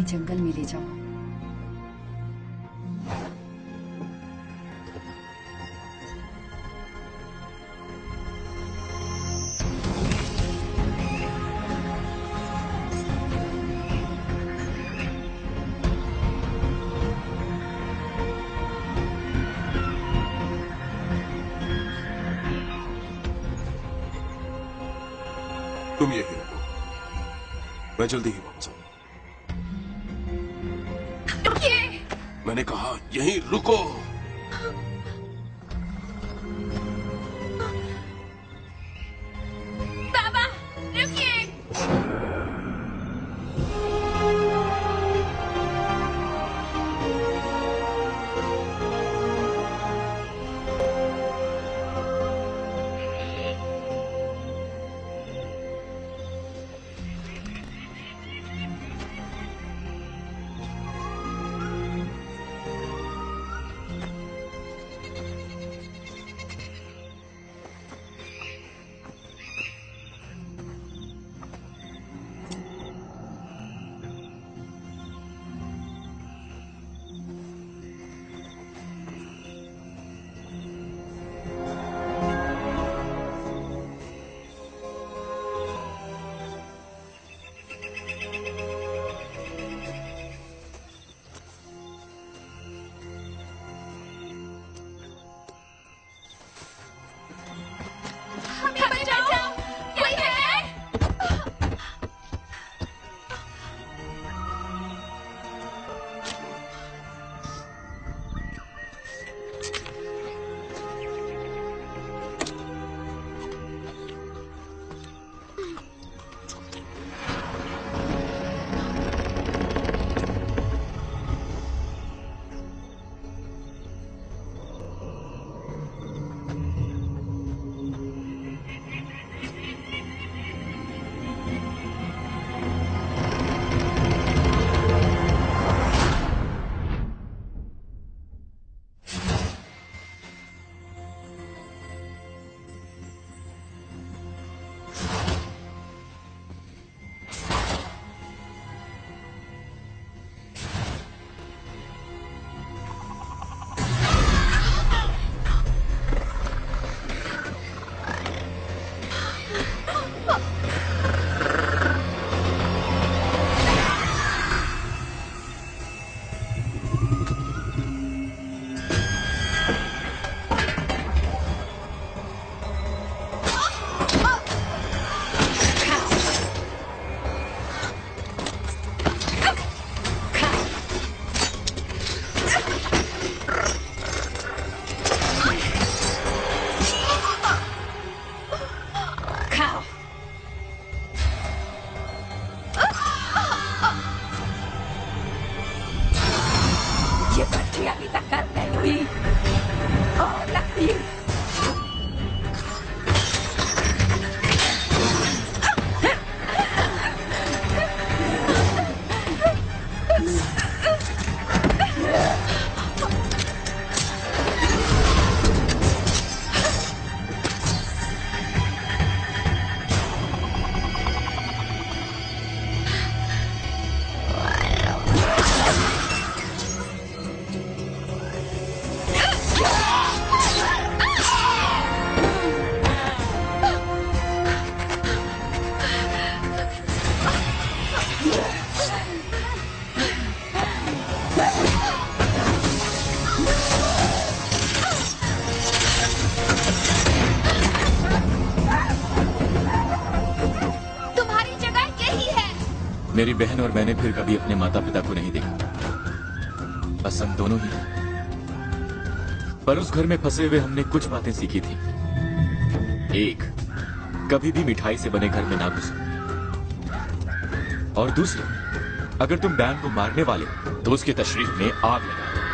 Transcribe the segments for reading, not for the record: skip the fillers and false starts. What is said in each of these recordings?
जंगल में ले जाओ। तुम यही रहो, मैं जल्दी ही वापस आऊंगा। मैंने कहा यहीं रुको। बाबा रुकिए। मेरी बहन और मैंने फिर कभी अपने माता पिता को नहीं देखा, बस हम दोनों ही। पर उस घर में फंसे हुए हमने कुछ बातें सीखी थी। एक, कभी भी मिठाई से बने घर में ना घुसो। और दूसरी, अगर तुम डैन को मारने वाले हो तो उसके तशरीफ में आग लगा दो।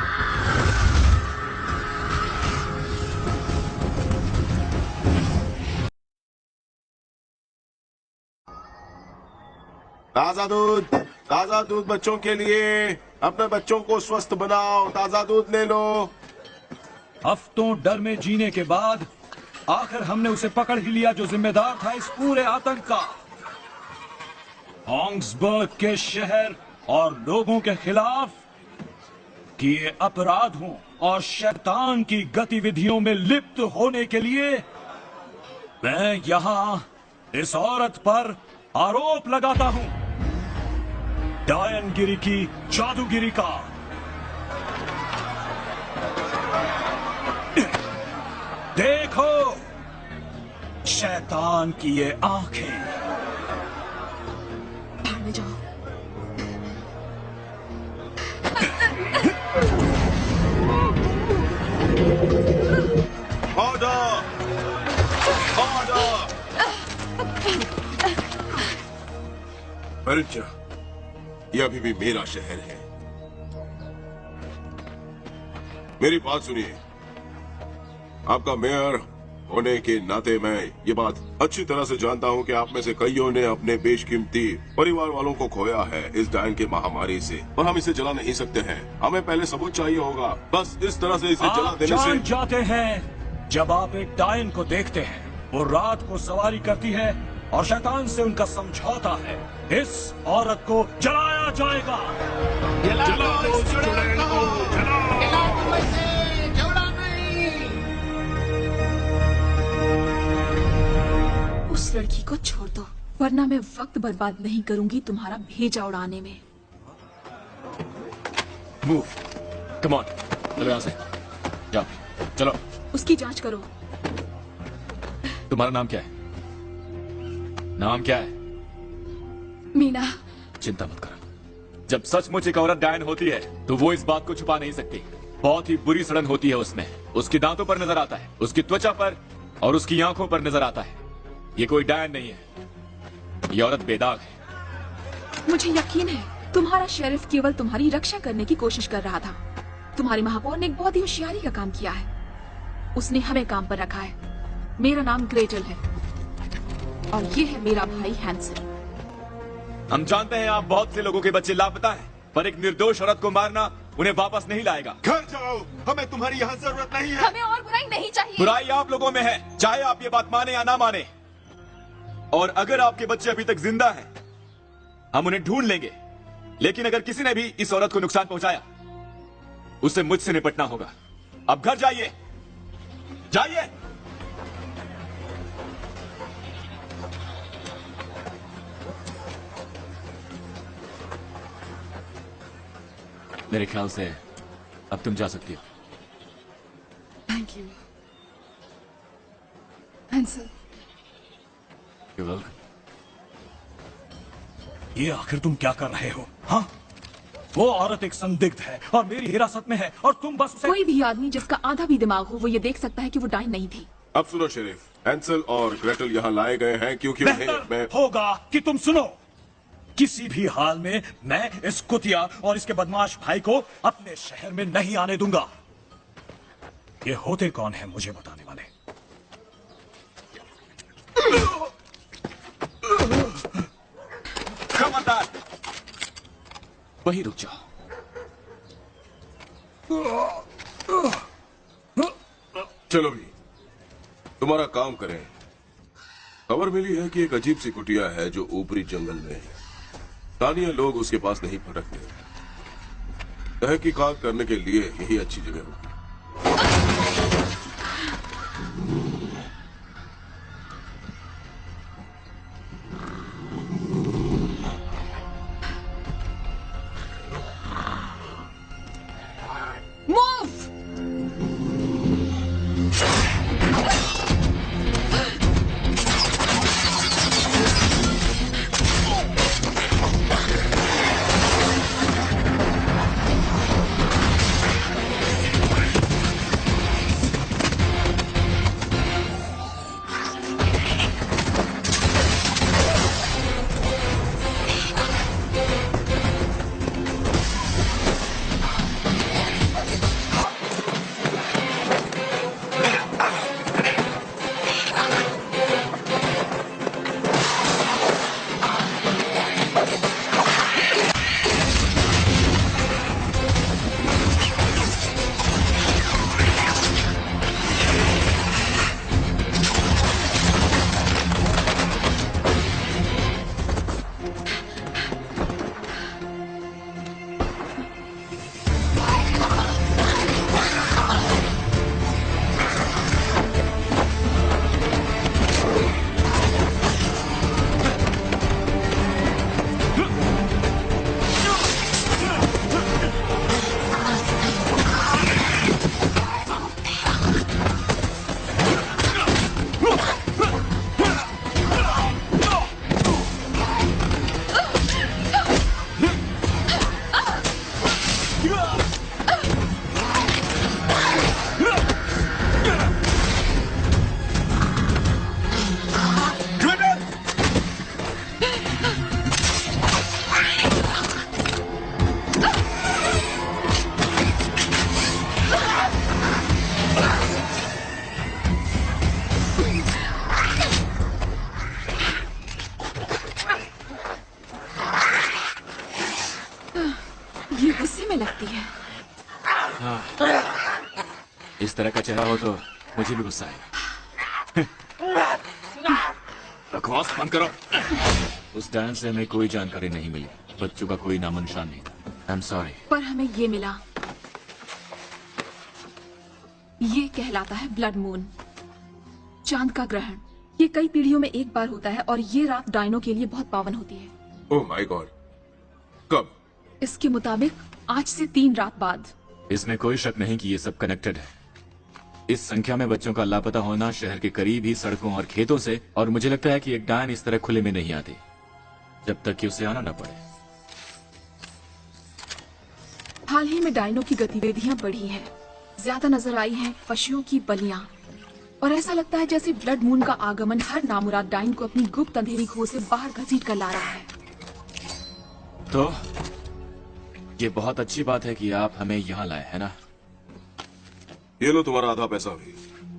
ताजा दूध बच्चों के लिए। अपने बच्चों को स्वस्थ बनाओ, ताजा दूध ले लो। हफ्तों डर में जीने के बाद आखिर हमने उसे पकड़ ही लिया जो जिम्मेदार था इस पूरे आतंक का। ऑंग्सबर्ग के शहर और लोगों के खिलाफ किए अपराधों और शैतान की गतिविधियों में लिप्त होने के लिए मैं यहां इस औरत पर आरोप लगाता हूं, डायनगिरी की जादूगिरी का। देखो शैतान की ये आंखें। भाड़ में जाओ। ऑर्डर! ऑर्डर! परिचा, यह अभी भी मेरा शहर है। मेरी बात सुनिए। आपका मेयर होने के नाते मैं ये बात अच्छी तरह से जानता हूँ कि आप में से कईयों ने अपने बेशकीमती परिवार वालों को खोया है इस डायन की महामारी से, और हम इसे जला नहीं सकते हैं। हमें पहले सबूत चाहिए होगा। बस इस तरह से इसे जला आप देने से जान जाते हैं जब आप एक डायन को देखते हैं, वो रात को सवारी करती है और शैतान से उनका समझौता है। इस औरत को जलाया जाएगा। जला दो उस चुड़ैल को, जलाओ। उस लड़की को छोड़ दो, वरना मैं वक्त बर्बाद नहीं करूंगी तुम्हारा भेजा उड़ाने में। मूव, कम ऑन, चलो यहाँ से, जाओ, चलो। उसकी जांच करो। तुम्हारा नाम क्या है? नाम क्या है? मीना। चिंता मत करो। जब सचमुच एक औरत डायन होती है तो वो इस बात को छुपा नहीं सकती। बहुत ही बुरी सड़न होती है उसमें। उसके दांतों पर नजर आता है, उसकी त्वचा पर और उसकी आंखों पर नजर आता है। ये कोई डायन नहीं है, ये औरत बेदाग है। मुझे यकीन है तुम्हारा शेरिफ केवल तुम्हारी रक्षा करने की कोशिश कर रहा था। तुम्हारी महापौर ने एक बहुत ही होशियारी का काम किया है। उसने हमें काम पर रखा है। मेरा नाम ग्रेटल है और ये है मेरा भाई हैंसल। हम जानते हैं आप बहुत से लोगों के बच्चे लापता हैं, पर एक निर्दोष औरत को मारना उन्हें वापस नहीं लाएगा। घर जाओ, हमें तुम्हारी यहाँ जरूरत नहीं है। हमें और बुराई नहीं चाहिए। बुराई आप लोगों में है, चाहे आप ये बात माने या ना माने। और अगर आपके बच्चे अभी तक जिंदा हैं, हम उन्हें ढूंढ लेंगे। लेकिन अगर किसी ने भी इस औरत को नुकसान पहुंचाया, उससे मुझसे निपटना होगा। अब घर जाइए, जाइए। मेरे ख्याल से अब तुम जा सकती हो। Thank you Hansel. You're welcome. ये आखिर तुम क्या कर रहे हो? हाँ, वो औरत एक संदिग्ध है और मेरी हिरासत में है और तुम बस उसे... कोई भी आदमी जिसका आधा भी दिमाग हो वो ये देख सकता है कि वो डायन नहीं थी। अब सुनो शेरिफ, हैंसल और ग्रेटल यहाँ लाए गए हैं क्योंकि उन्हें बेहतर मैं होगा कि तुम सुनो। किसी भी हाल में मैं इस कुतिया और इसके बदमाश भाई को अपने शहर में नहीं आने दूंगा। ये होते कौन है मुझे बताने वाले? खबरदार, वहीं रुक जाओ। चलो भी तुम्हारा काम करें। खबर मिली है कि एक अजीब सी कुटिया है जो ऊपरी जंगल में है। स्थानीय लोग उसके पास नहीं भटकते। तहकीकात करने के लिए यही अच्छी जगह होगी। मूव। लगती है। इस तरह का चेहरा हो तो मुझे भी गुस्सा आएगा। बकवास बंद करो। उस डांस से हमें कोई जानकारी नहीं मिली, बच्चों का कोई नामो निशान नहीं था। I am sorry. पर हमें ये मिला। ये कहलाता है ब्लड मून, चांद का ग्रहण। ये कई पीढ़ियों में एक बार होता है और ये रात डायनो के लिए बहुत पावन होती है। ओह माय गॉड, कब? इसके मुताबिक आज से 3 रात बाद। इसमें कोई शक नहीं कि ये सब कनेक्टेड है। इस संख्या में बच्चों का लापता होना शहर के करीब ही सड़कों और खेतों से, और मुझे लगता है कि एक डायन इस तरह खुले में नहीं आती जब तक कि उसे आना न पड़े। हाल ही में डायनो की गतिविधियां बढ़ी हैं। ज्यादा नजर आई हैं पशुओं की बलियां, और ऐसा लगता है जैसे ब्लड मून का आगमन हर नामुराद डायन को अपनी गुप्त अंधेरी खो से बाहर घसीट कर ला रहा है। तो ये बहुत अच्छी बात है कि आप हमें यहाँ लाए, है ना? ये लो तुम्हारा आधा पैसा भी,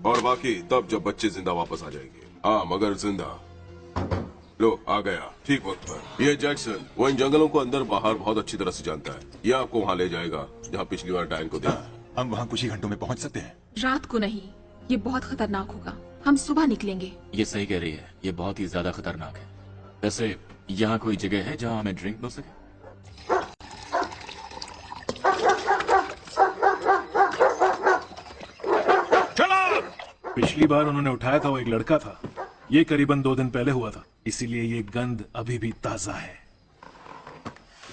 और बाकी तब जब बच्चे जिंदा वापस आ जाएंगे। हाँ, मगर जिंदा। लो, आ गया ठीक वक्त पर। ये जैक्सन वो इन जंगलों को अंदर बाहर बहुत अच्छी तरह से जानता है। ये आपको वहाँ ले जाएगा जहाँ पिछली बार डायन को देखा। हम वहाँ कुछ ही घंटों में पहुँच सकते हैं। रात को नहीं, ये बहुत खतरनाक होगा। हम सुबह निकलेंगे। ये सही कह रही है, ये बहुत ही ज्यादा खतरनाक है। वैसे यहाँ कोई जगह है जहाँ हमें ड्रिंक मिल सके? पिछली बार उन्होंने उठाया था वो एक लड़का था। ये करीबन 2 दिन पहले हुआ था, इसीलिए ये गंध अभी भी ताजा है।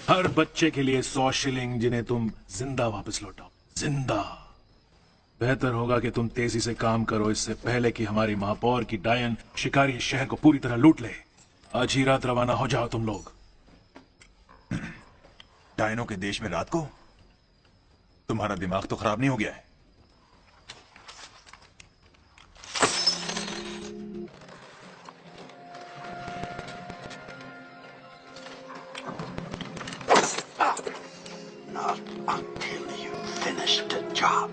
हर बच्चे के लिए 100 शिलिंग, जिन्हें तुम जिंदा वापस लौटाओ। जिंदा। बेहतर होगा कि तुम तेजी से काम करो, इससे पहले कि हमारी महापौर की डायन शिकारी इस शहर को पूरी तरह लूट ले। आज ही रात रवाना हो जाओ तुम लोग। डायनों के देश में रात को? तुम्हारा दिमाग तो खराब नहीं हो गया है? Not until you finish the job.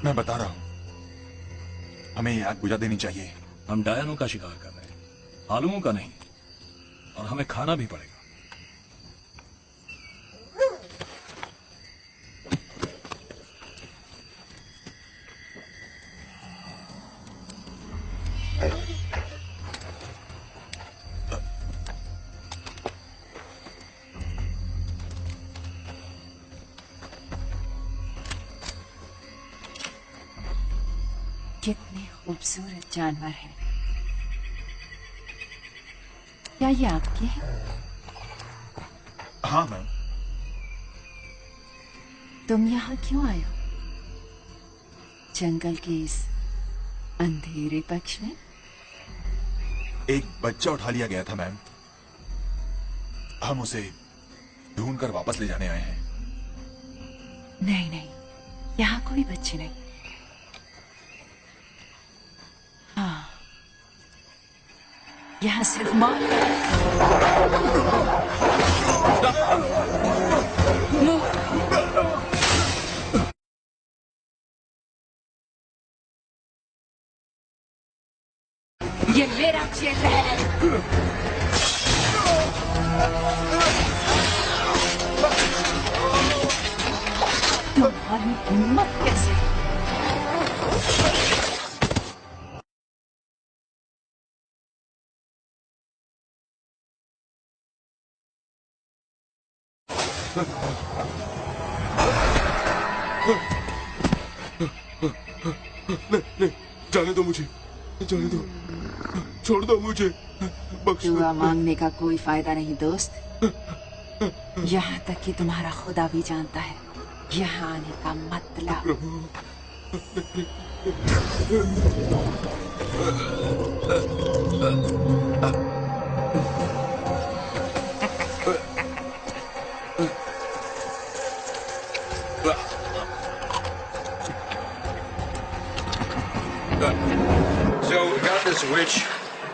मैं बता रहा हूं, हमें ये आग बुझा देनी चाहिए। हम डायनों का शिकार कर रहे हैं, आलुओं का नहीं, और हमें खाना भी पड़ेगा। कितने खूबसूरत जानवर हैं। क्या ये आपके हैं? हाँ मैम। तुम यहाँ क्यों आए हो? जंगल के इस अंधेरे पक्ष में? एक बच्चा उठा लिया गया था मैम, हम उसे ढूंढकर वापस ले जाने आए हैं। नहीं नहीं, यहाँ कोई बच्चे नहीं। हाँ, यहाँ सिर्फ माँ। ये मेरा क्षेत्र है। तुम्हारी हिम्मत कैसे? नहीं, जाने दो मुझे, जाने दो, छोड़ दो मुझे, बख्श दो। दुआ मांगने का कोई फायदा नहीं दोस्त। यहाँ तक कि तुम्हारा खुदा भी जानता है यहाँ आने का मतलब। प्रभु So we got this witch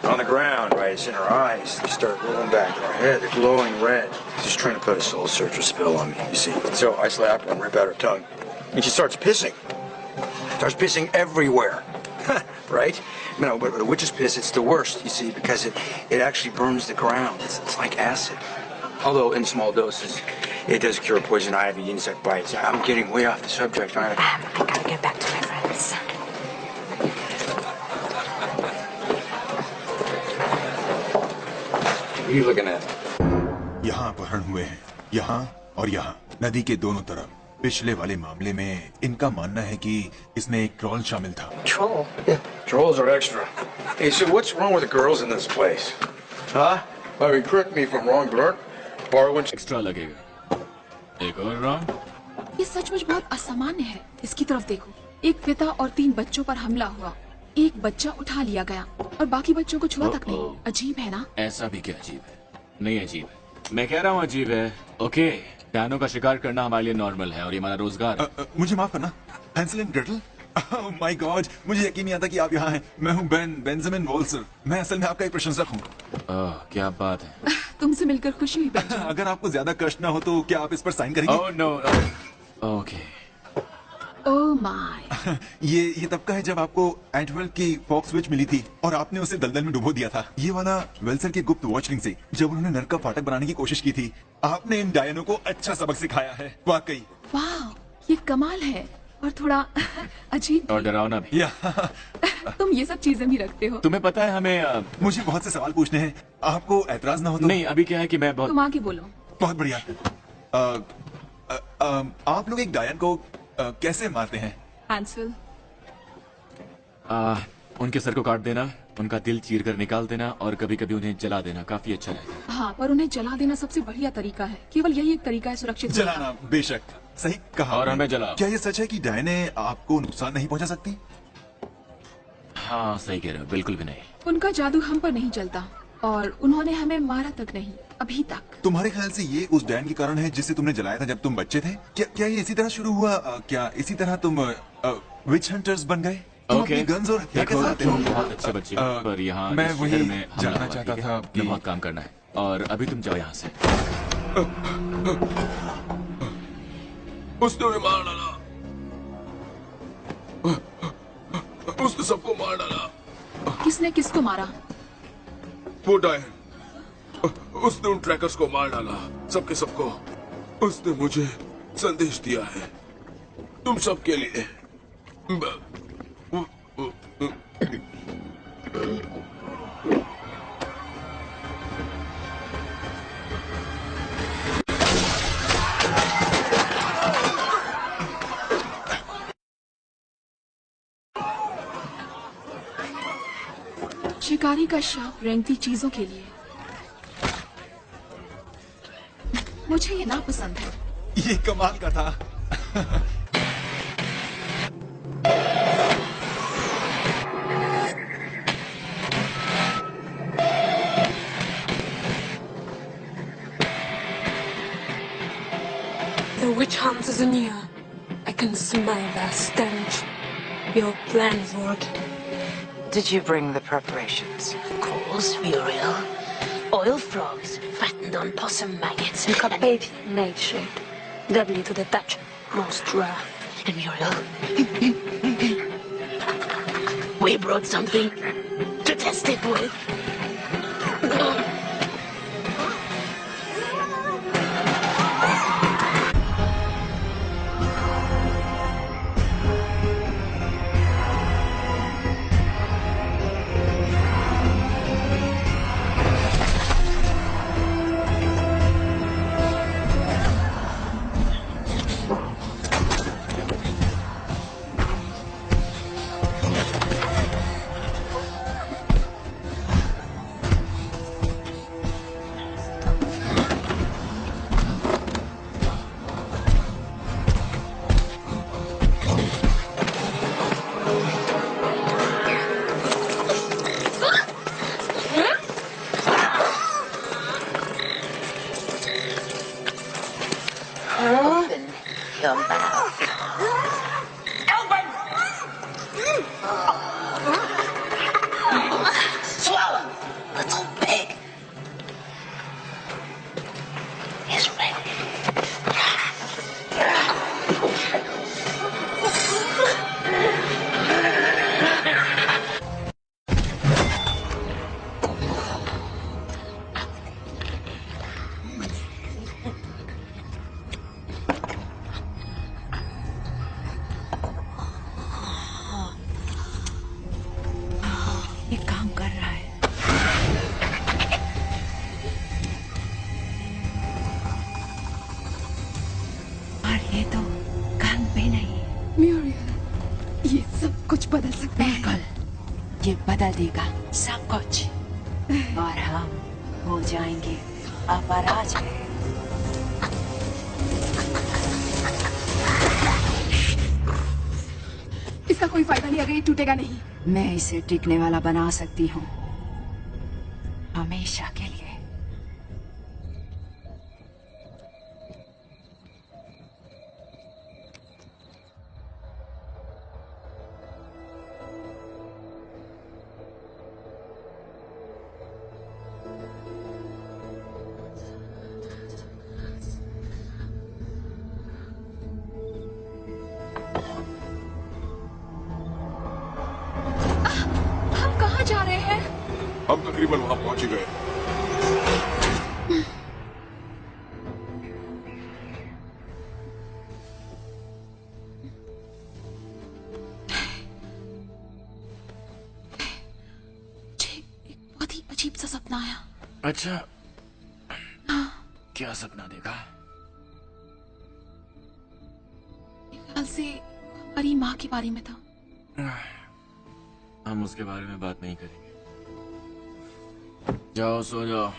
on the ground, right? It's in her eyes. They start rolling back in her head. They're glowing red. She's trying to put a soul searcher spell on me, you see. So I slap her and rip out her tongue. And she starts pissing. Starts pissing everywhere. Right? You know, but the witch's piss, it's the worst, you see, because it actually burns the ground. It's like acid. Although in small doses, it does cure poison ivy, insect bites. I'm getting way off the subject, aren't I? I gotta get back to my friends. What are you looking at? यहाँ अपहरण हुए हैं, यहाँ और यहाँ, नदी के दोनों तरफ। पिछले वाले मामले में इनका मानना है कि इसमें एक ट्रोल शामिल था। Troll? Yeah, trolls are extra. Hey, so what's wrong with the girls in this place? Huh? I mean, correct me if I'm wrong, but aren't borrowing... extra लगेगा। एक और राउंड। ये सचमुच बहुत असामान्य है। इसकी तरफ देखो, एक पिता और 3 बच्चों पर हमला हुआ। एक बच्चा उठा लिया गया और बाकी बच्चों को छुआ तक नहीं। अजीब है ना? ऐसा भी क्या अजीब है? नहीं अजीब है, मैं कह रहा हूँ अजीब है। ओके, डायनों का शिकार करना हमारे लिए नॉर्मल है और ये हमारा रोजगार है। मुझे माफ करना, Hansel and Gretel. Oh my God, मुझे यकीन नहीं आता कि आप यहाँ हैं। मैं हूँ बेंजामिन वोल्सर। मैं असल में आपका एक प्रशंसक हूँ। क्या बात है। तुमसे मिलकर खुशी हुई बेंजामिन। अगर आपको ज्यादा कष्ट ना हो तो क्या आप इस पर साइन करेंगे? Oh no, okay. Oh my. ये तब का है जब आपको एंटवर्प की फॉक्स विच मिली थी और आपने उसे दलदल में डुबो दिया था। ये वाला वेल्सर के गुप्त वॉचरिंग से जब उन्होंने नर्क का फाटक बनाने की कोशिश की थी, आपने इन डायनों को अच्छा सबक सिखाया है। वाकई वाह, ये कमाल है और थोड़ा अजीब और डरावना भी। तुम ये सब चीजें भी रखते हो। तुम्हें पता है हमें मुझे बहुत से सवाल पूछने हैं, आपको ऐतराज ना हो तो? नहीं, अभी क्या है कि मैं बहुत तुम आगे बोलो। बहुत बढ़िया। आप लोग एक डायन को कैसे मारते हैं? हैंसल, उनके सर को काट देना, उनका दिल चीर कर निकाल देना और कभी कभी उन्हें जला देना काफी अच्छा रहता है। हाँ, पर उन्हें जला देना सबसे बढ़िया तरीका है। केवल यही एक तरीका है सुरक्षित होने का। जलाना, बेशक सही कहा। और हमें जलाओ। क्या ये सच है कि डायने आपको नुकसान नहीं पहुंचा सकती? हाँ सही कह रहे हो, बिल्कुल भी नहीं। उनका जादू हम पर नहीं चलता और उन्होंने हमें मारा तक नहीं अभी तक। तुम्हारे ख्याल से ये उस डायन के कारण है जिसे तुमने जलाया था जब तुम बच्चे थे? क्या ये इसी तरह शुरू हुआ? क्या इसी तरह तुम विच हंटर्स बन गए? तुम अपनी गन्स और हथियार के साथ आते हो? बहुत अच्छे बच्चे हो, पर यहाँ मैं इस वही शहर में हमला जानना हुआ, चाहता ठीक है? था कि- हमें बहुत काम करना है और अभी तुम जाओ यहाँ से। उसने उन्हें मार डाला। उसने सबको मार डाला। किसने किसको मारा? वो डायन, उसने उन ट्रैकर्स को मार डाला, सबके सबको। उसने मुझे संदेश दिया है तुम सबके लिए। शिकारी का शाप रेंगती चीजों के लिए। मुझे ये नापसंद है। ये कमाल का था। The witch hunt is near. I can smell the stench. Your plan is working. Did you bring the preparations? Coals, Muriel. Oil frogs, fattened on possum maggots and baby nightshade. Deadly to the touch, most rare. And Muriel, we brought something to test it with. Swallow, little pig. He's ready. ये काम कर रहा है। और ये तो काम भी नहीं। म्यूरियल, ये सब कुछ बदल सकता है। बिल्कुल, ये बदल देगा सब कुछ और हम हो जाएंगे अपराजित। इसका कोई फायदा नहीं अगर ये टूटेगा नहीं। मैं इसे टिकने वाला बना सकती हूँ हमेशा के लिए। हम कहाँ जा रहे हैं? हम तकरीबन वहां पहुंच ही गए। मुझे एक बहुत ही अजीब सा सपना आया। अच्छा, क्या सपना देखा? ख्याल से हमारी माँ के बारे में था। हम उसके बारे में बात नहीं करेंगे। जाओ सो जाओ।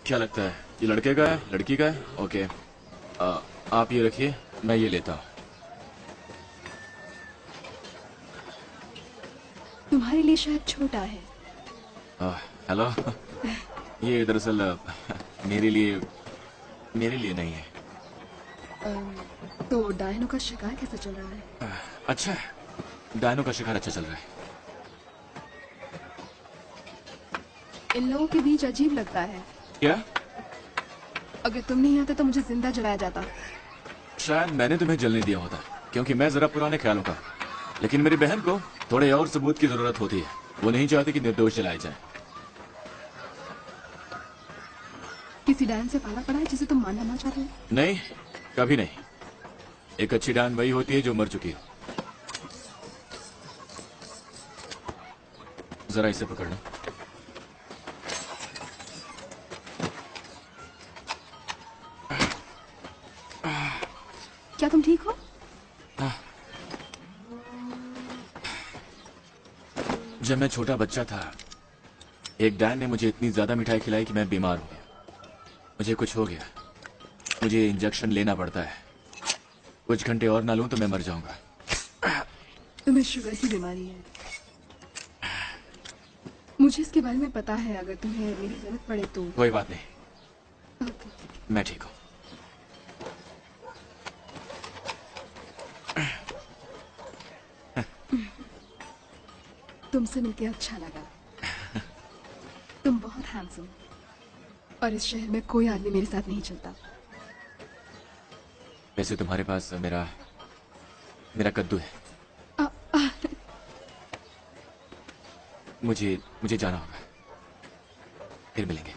क्या लगता है, ये लड़के का है, लड़की का है? ओके, आप ये रखिए, मैं ये लेता हूँ। तुम्हारे लिए शायद छोटा है। हेलो। ये दरअसल मेरे लिए नहीं है। तो डायनो का शिकार कैसे चल रहा है? अच्छा, डायनो का शिकार अच्छा चल रहा है। इन लोगों के बीच अजीब लगता है। क्या? अगर तुम नहीं आते तो मुझे जिंदा जलाया जाता। शायद मैंने तुम्हें जलने दिया होता, क्योंकि मैं जरा पुराने ख्यालों का। लेकिन मेरी बहन को थोड़े और सबूत की जरूरत होती है। वो नहीं चाहती कि निर्दोष जलाए जाए। किसी डायन से पाला पड़ा है जिसे तुम मानना ना चाहते हो? नहीं, कभी नहीं। एक अच्छी डायन वही होती है जो मर चुकी हो। जरा इसे पकड़ लो। क्या तुम ठीक हो? जब मैं छोटा बच्चा था, एक डायन ने मुझे इतनी ज्यादा मिठाई खिलाई कि मैं बीमार हो गया। मुझे कुछ हो गया। मुझे इंजेक्शन लेना पड़ता है। कुछ घंटे और ना लूं तो मैं मर जाऊंगा। तुम्हें शुगर की बीमारी है। मुझे इसके बारे में पता है। अगर तुम्हें मेरी जरूरत पड़े तो। कोई बात नहीं, मैं ठीक हूँ। तुमसे मिलकर अच्छा लगा। तुम बहुत हैंडसम, और इस शहर में कोई आदमी मेरे साथ नहीं चलता। वैसे तुम्हारे पास मेरा कद्दू है। मुझे जाना होगा। फिर मिलेंगे।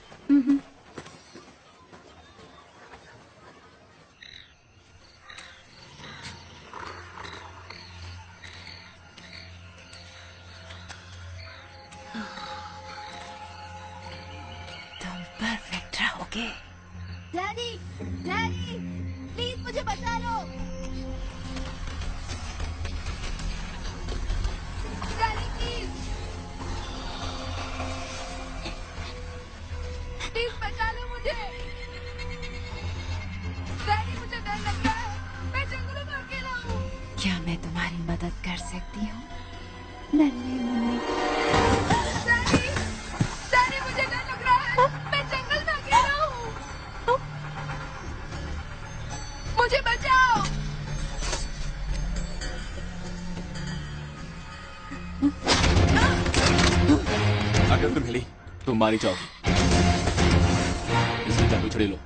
तुम परफेक्ट रहोगे। डैडी, डैडी, प्लीज मुझे बचा लो। रही हो नन्ही मुन्नी? डैडी, मुझे डर लग रहा है। मैं जंगल में अकेला हूँ। मुझे बचाओ। अगर तुम हिली तुम मारी जाओगी, इसलिए चाकू छुड़ी लो।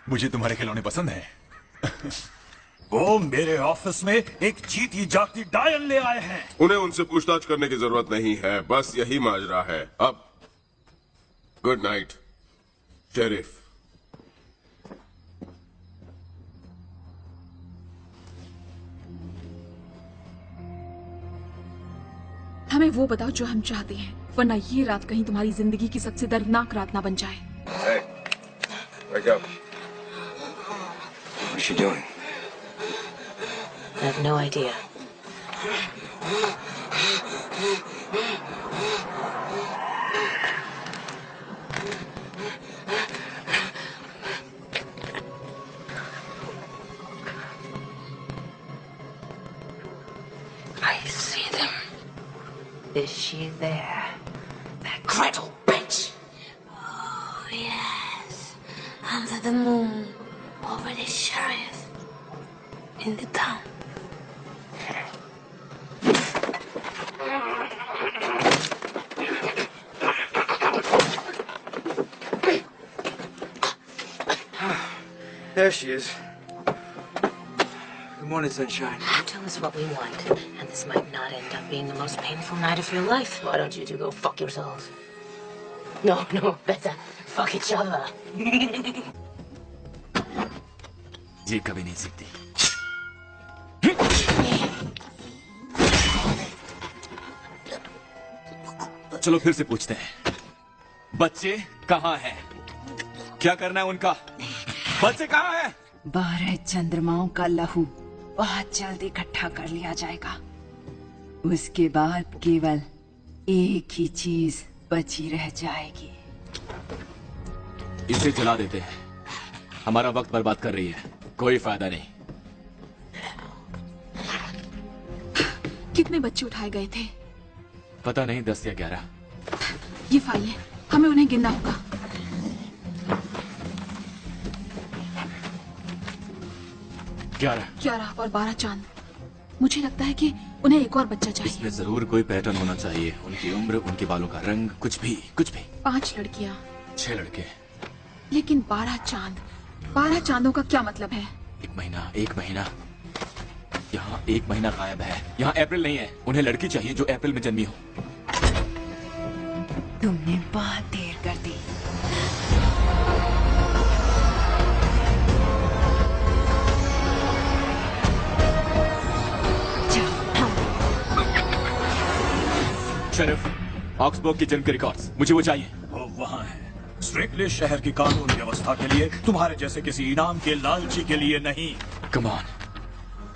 मुझे तुम्हारे खिलौने पसंद हैं। वो मेरे ऑफिस में एक जीती जागती डायन ले आए हैं। उन्हें उनसे पूछताछ करने की जरूरत नहीं है, बस यही माजरा है। अब गुड नाइट शेरिफ। हमें वो बताओ जो हम चाहते हैं, वरना ये रात कहीं तुम्हारी जिंदगी की सबसे दर्दनाक रात ना बन जाए। Hey, wake up. What's she doing? I have no idea. I see them. Is she there? That Gretel bitch! Oh, yes. Under the moon, over the chariot, in the town. There she is. Good morning, sunshine. Tell us what we want, and this might not end up being the most painful night of your life. Why don't you two go fuck yourselves? No, better fuck each other. ये कभी नहीं सीखती। चलो फिर से पूछते हैं, बच्चे कहाँ हैं? क्या करना है उनका? बच्चे कहाँ हैं? 12 चंद्रमाओं का लहू बहुत जल्द इकट्ठा कर लिया जाएगा। उसके बाद केवल एक ही चीज बची रह जाएगी। इसे जला देते हैं। हमारा वक्त बर्बाद कर रही है, कोई फायदा नहीं। कितने बच्चे उठाए गए थे? पता नहीं, 10 या 11। ये फाइल है, हमें उन्हें गिनना होगा। 11 और 12 चांद। मुझे लगता है कि उन्हें एक और बच्चा चाहिए। इसमें जरूर कोई पैटर्न होना चाहिए। उनकी उम्र, उनके बालों का रंग, कुछ भी। 5 लड़कियां, 6 लड़के। लेकिन 12 चांद। 12 चांदों का क्या मतलब है? एक महीना। यहाँ 1 महीना गायब है। यहाँ अप्रैल नहीं है। उन्हें लड़की चाहिए जो अप्रैल में जन्मी हो। तुमने बहुत देर कर दी। शेरिफ, ऑक्सबर्ग की जन्म के रिकॉर्ड्स, मुझे वो चाहिए। वो वहाँ है। स्ट्रिक्टली शहर की कानून व्यवस्था के लिए, तुम्हारे जैसे किसी इनाम के लालची के लिए नहीं। कम ऑन,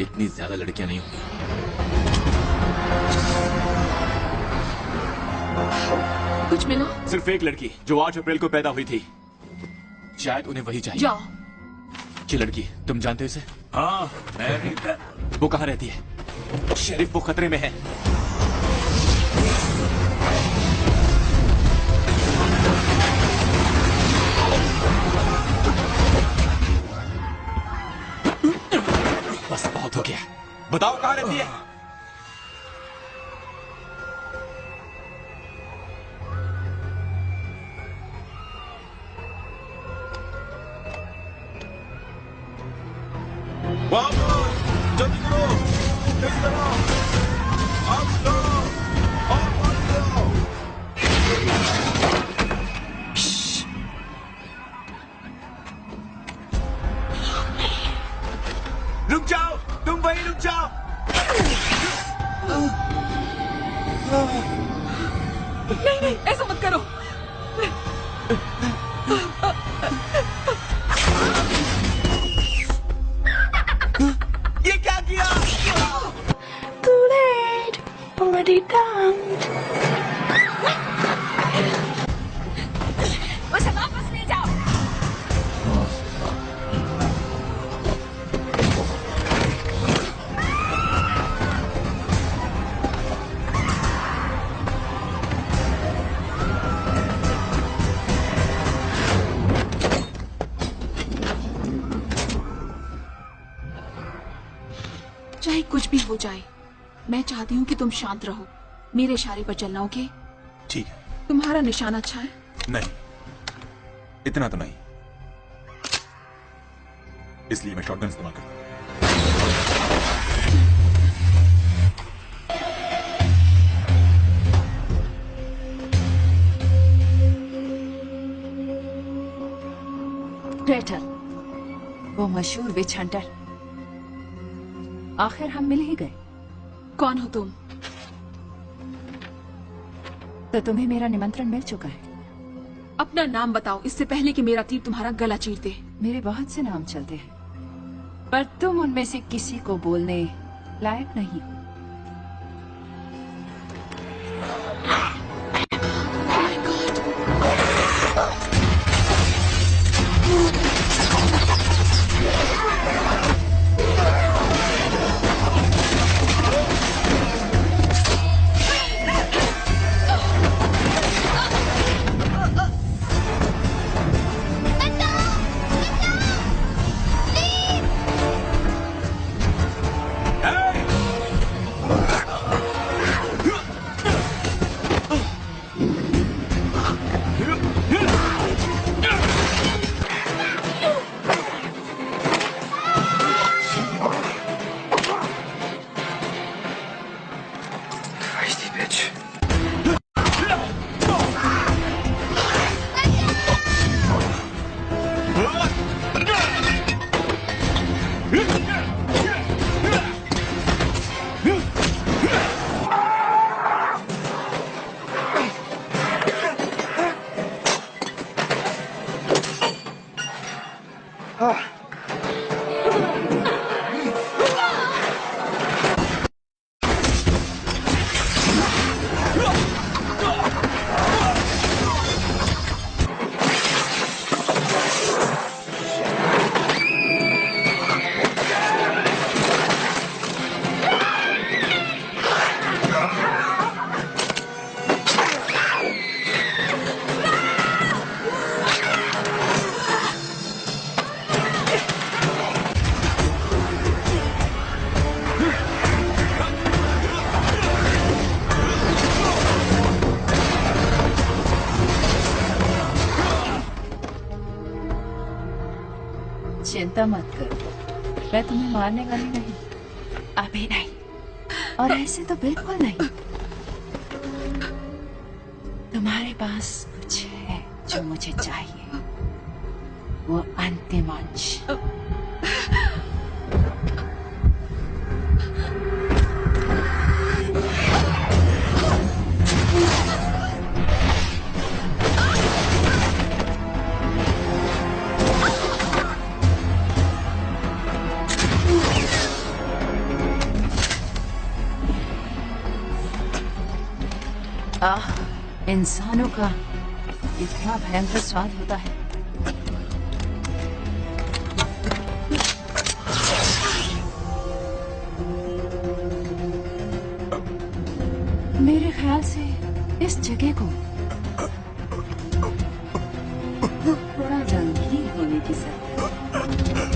इतनी ज्यादा लड़कियां नहीं होंगी। कुछ मिला? सिर्फ एक लड़की जो 8 अप्रैल को पैदा हुई थी। शायद उन्हें वही चाहिए। जाओ। ये लड़की, तुम जानते हो इसे? हाँ, मैरी बेन। वो कहाँ रहती है? शेरिफ, वो खतरे में है। बस बहुत हो गया। बताओ कहाँ रहती है? जल्दी करो, जल्दी करो, आग लगाओ, और पानी लगाओ। रुक जाओ, तुम वहीं रुक जाओ। नहीं नहीं, ऐसा मत करो। ये क्या किया? Too late. Already done. उसे वापस ले जाओ। चाहे कुछ भी हो जाए, मैं चाहती हूँ कि तुम शांत रहो। मेरे इशारे पर चलना, ओके? ठीक है। तुम्हारा निशान अच्छा है? नहीं, इतना तो नहीं, इसलिए मैं शॉटगन इस्तेमाल करता हूं। ग्रेटल, वो मशहूर विच हंटर। आखिर हम मिल ही गए। कौन हो तुम? तो तुम्हें मेरा निमंत्रण मिल चुका है। अपना नाम बताओ, इससे पहले कि मेरा तीर तुम्हारा गला चीर दे। मेरे बहुत से नाम चलते हैं, पर तुम उनमें से किसी को बोलने लायक नहीं हो। Feisty bitch. चिंता मत करो, मैं तुम्हें मारने वाली नहीं। अभी नहीं, और ऐसे तो बिल्कुल नहीं। तुम्हारे पास कुछ है जो मुझे चाहिए, वो अंतिम अंश। इंसानों का इतना भयंकर स्वाद होता है। मेरे ख्याल से इस जगह को थोड़ा रंगीन होने की जरूरत है।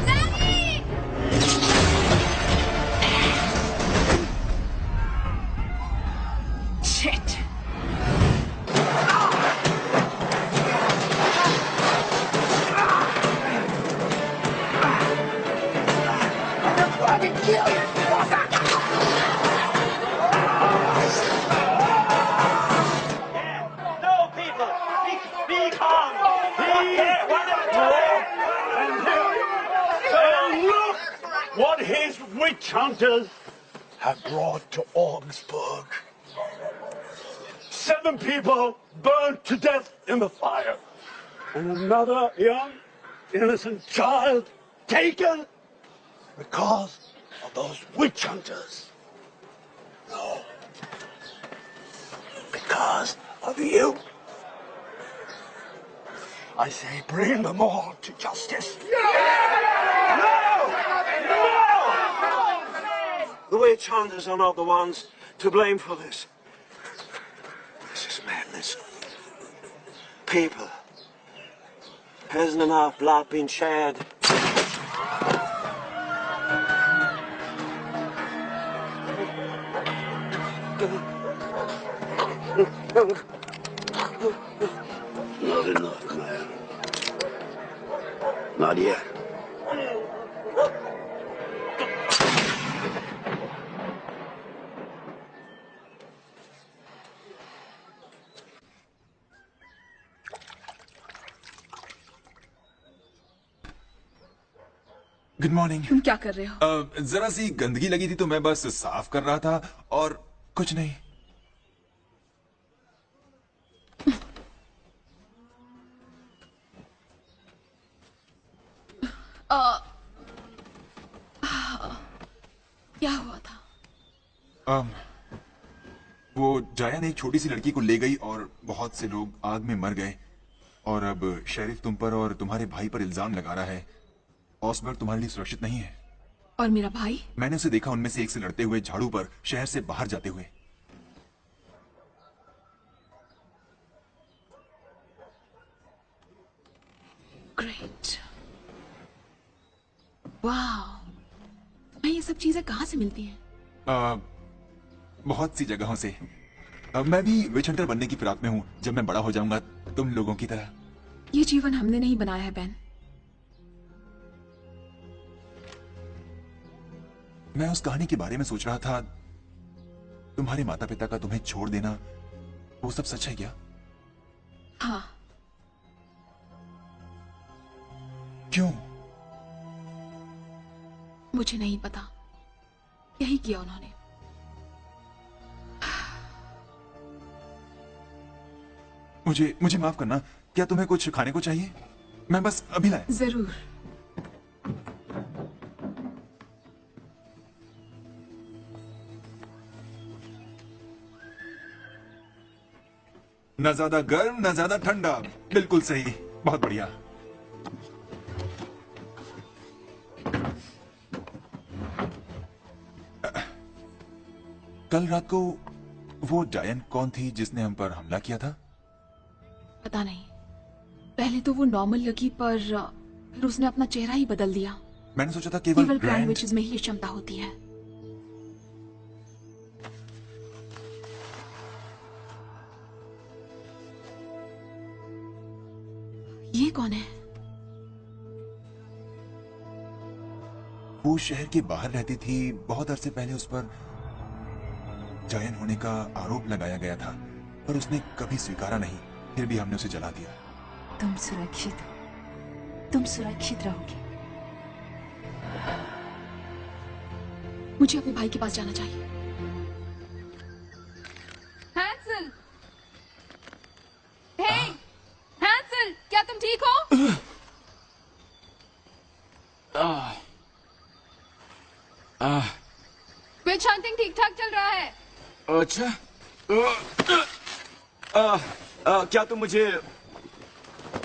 रंगीन। Shit. No, people, be calm. And look what his witch hunters have brought to Augsburg. 7 people burned to death in the fire, and another young, innocent child taken because of those witch hunters. No, because of you. I say bring them all to justice. No! The witch hunters are not the ones to blame for this. This is madness. People, hasn't enough blood been shed? Not enough, man. Not yet. Good morning. तुम क्या कर रहे हो? जरा सी गंदगी लगी थी तो मैं बस साफ कर रहा था और कुछ नहीं। क्या हुआ था? वो जायन एक छोटी सी लड़की को ले गई और बहुत से लोग आग में मर गए और अब शेरिफ तुम पर और तुम्हारे भाई पर इल्जाम लगा रहा है। ऑसबर्ग तुम्हारे लिए सुरक्षित नहीं है। और मेरा भाई? मैंने उसे देखा उनमें से एक से लड़ते हुए झाड़ू पर शहर से बाहर जाते हुए। ग्रेट। वाह, ये सब चीजें कहाँ से मिलती हैं? बहुत सी जगहों से। मैं भी विच हंटर बनने की फिराक में हूँ। जब मैं बड़ा हो जाऊंगा तुम लोगों की तरह। ये जीवन हमने नहीं बनाया है बेन। मैं उस कहानी के बारे में सोच रहा था। तुम्हारे माता पिता का तुम्हें छोड़ देना, वो सब सच है क्या? हाँ। क्यों? मुझे नहीं पता, यही किया उन्होंने। मुझे माफ करना। क्या तुम्हें कुछ खाने को चाहिए? मैं बस अभी लाया। जरूर। न ज्यादा गर्म न ज्यादा ठंडा। बिल्कुल सही। बहुत बढ़िया। कल रात को वो डायन कौन थी जिसने हम पर हमला किया था? पता नहीं। पहले तो वो नॉर्मल लगी, पर फिर उसने अपना चेहरा ही बदल दिया। मैंने सोचा था केवल ग्रैंड विचेस में ही क्षमता होती है। ये कौन है? वो शहर के बाहर रहती थी। बहुत अरसे पहले उस पर जायन होने का आरोप लगाया गया था, पर उसने कभी स्वीकारा नहीं। फिर भी हमने उसे जला दिया। तुम सुरक्षित हो। तुम सुरक्षित रहोगे। मुझे अपने भाई के पास जाना चाहिए। हैंसल, विच हंटिंग ठीक ठाक चल रहा है। अच्छा। क्या तुम मुझे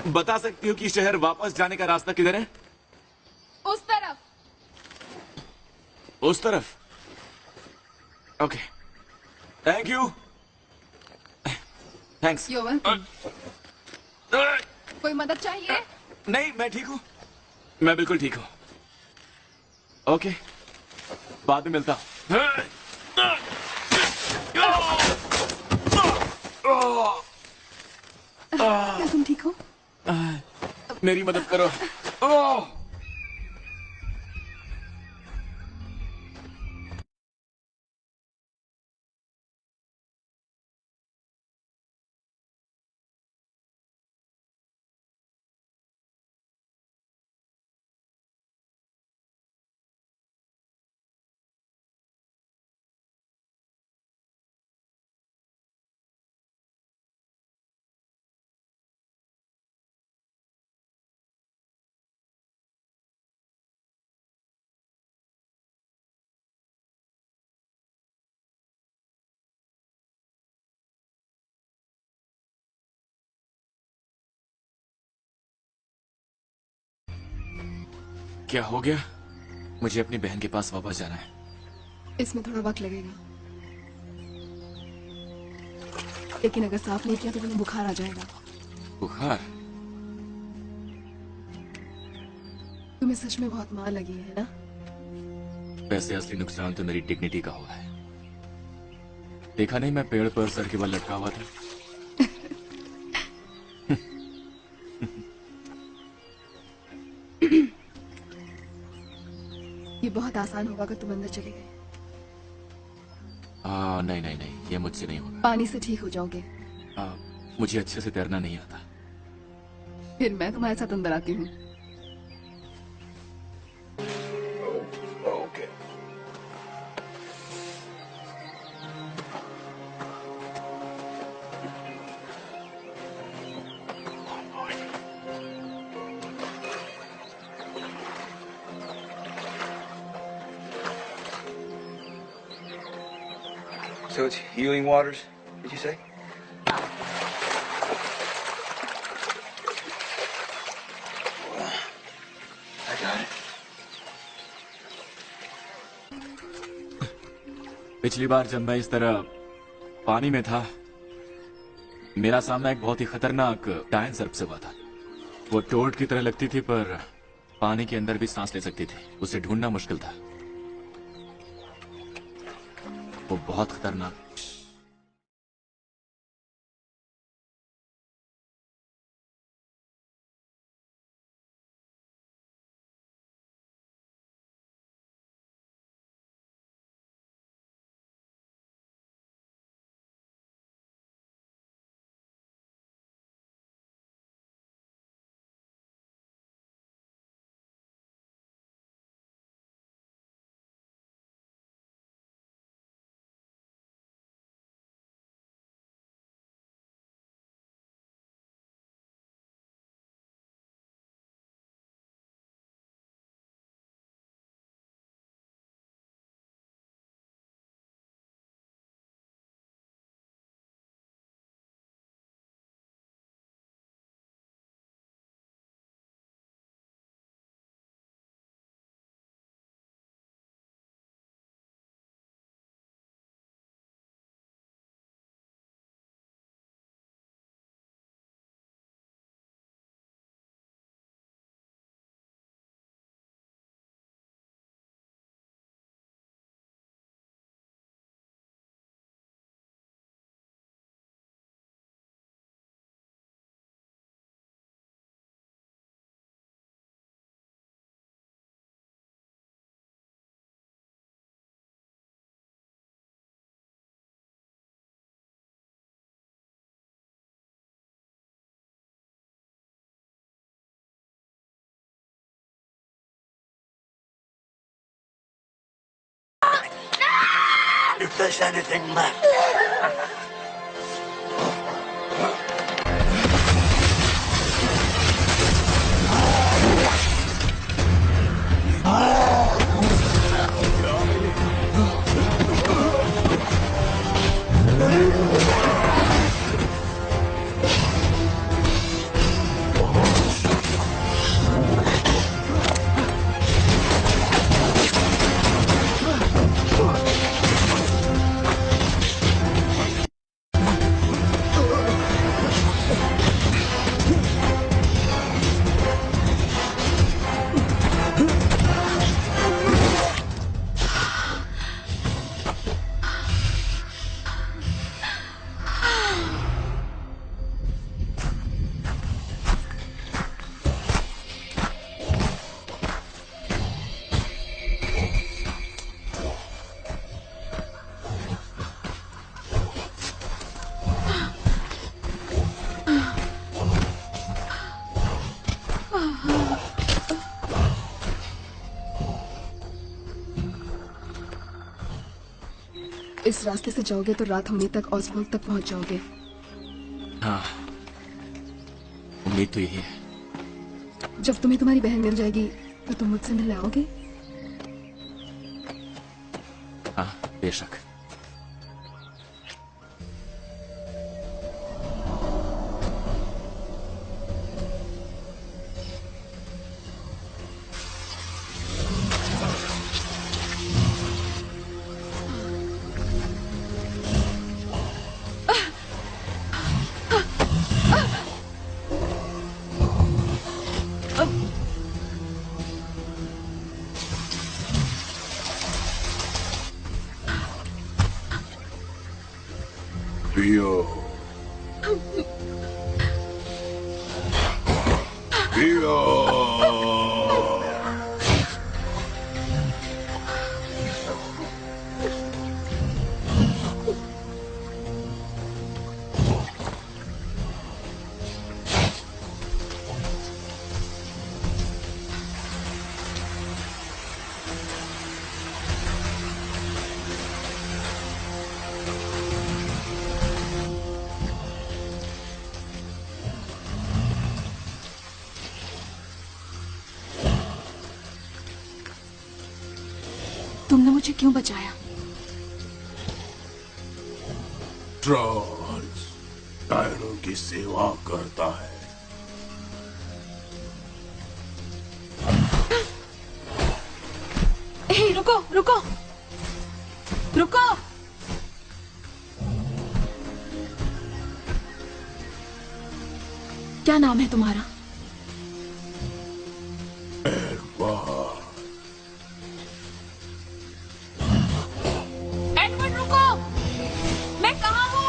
बता सकती हो कि शहर वापस जाने का रास्ता किधर है? उस तरफ। उस तरफ? Okay, thank you. Thanks. You welcome. कोई मदद चाहिए? नहीं, मैं ठीक हूँ, मैं बिल्कुल ठीक हूँ। ओके, बाद में मिलता हूँ। क्या तुम ठीक हो? मेरी मदद करो। क्या हो गया? मुझे अपनी बहन के पास वापस जाना है। इसमें थोड़ा वक्त लगेगा, लेकिन अगर साफ नहीं किया तो तुम्हें बुखार आ जाएगा। बुखार? तुम्हें सच में बहुत मार लगी है ना? वैसे असली नुकसान तो मेरी डिग्निटी का हुआ है। देखा नहीं, मैं पेड़ पर सर के बल लटका हुआ था। ये बहुत आसान होगा अगर तुम अंदर चले गए। नहीं नहीं नहीं, ये मुझसे नहीं होगा। पानी से ठीक हो जाओगे। मुझे अच्छे से तैरना नहीं आता। फिर मैं तुम्हारे साथ अंदर आती हूँ। Okay. So it's healing waters, did you say? I got it. पिछली बार जब मैं इस तरह पानी में था, मेरा सामना एक बहुत ही खतरनाक डायन सर्प से हुआ था। वो टोर्ट की तरह लगती थी, पर पानी के अंदर भी सांस ले सकती थी। उसे ढूंढना मुश्किल था। वो बहुत खतरनाक। If there's anything left. इस रास्ते से जाओगे तो रात होने तक ऑसबर्ग तक पहुंच जाओगे। हाँ, उम्मीद तो यही है। जब तुम्हें तुम्हारी बहन मिल जाएगी तो तुम मुझसे मिलने आओगे? हाँ, बेशक। पियो पियो। तुमने मुझे क्यों बचाया? ट्रांस डायनों की सेवा करता है। हे, रुको रुको रुको। क्या नाम है तुम्हारा? एडवर्ड, रुको। मैं कहाँ हूँ?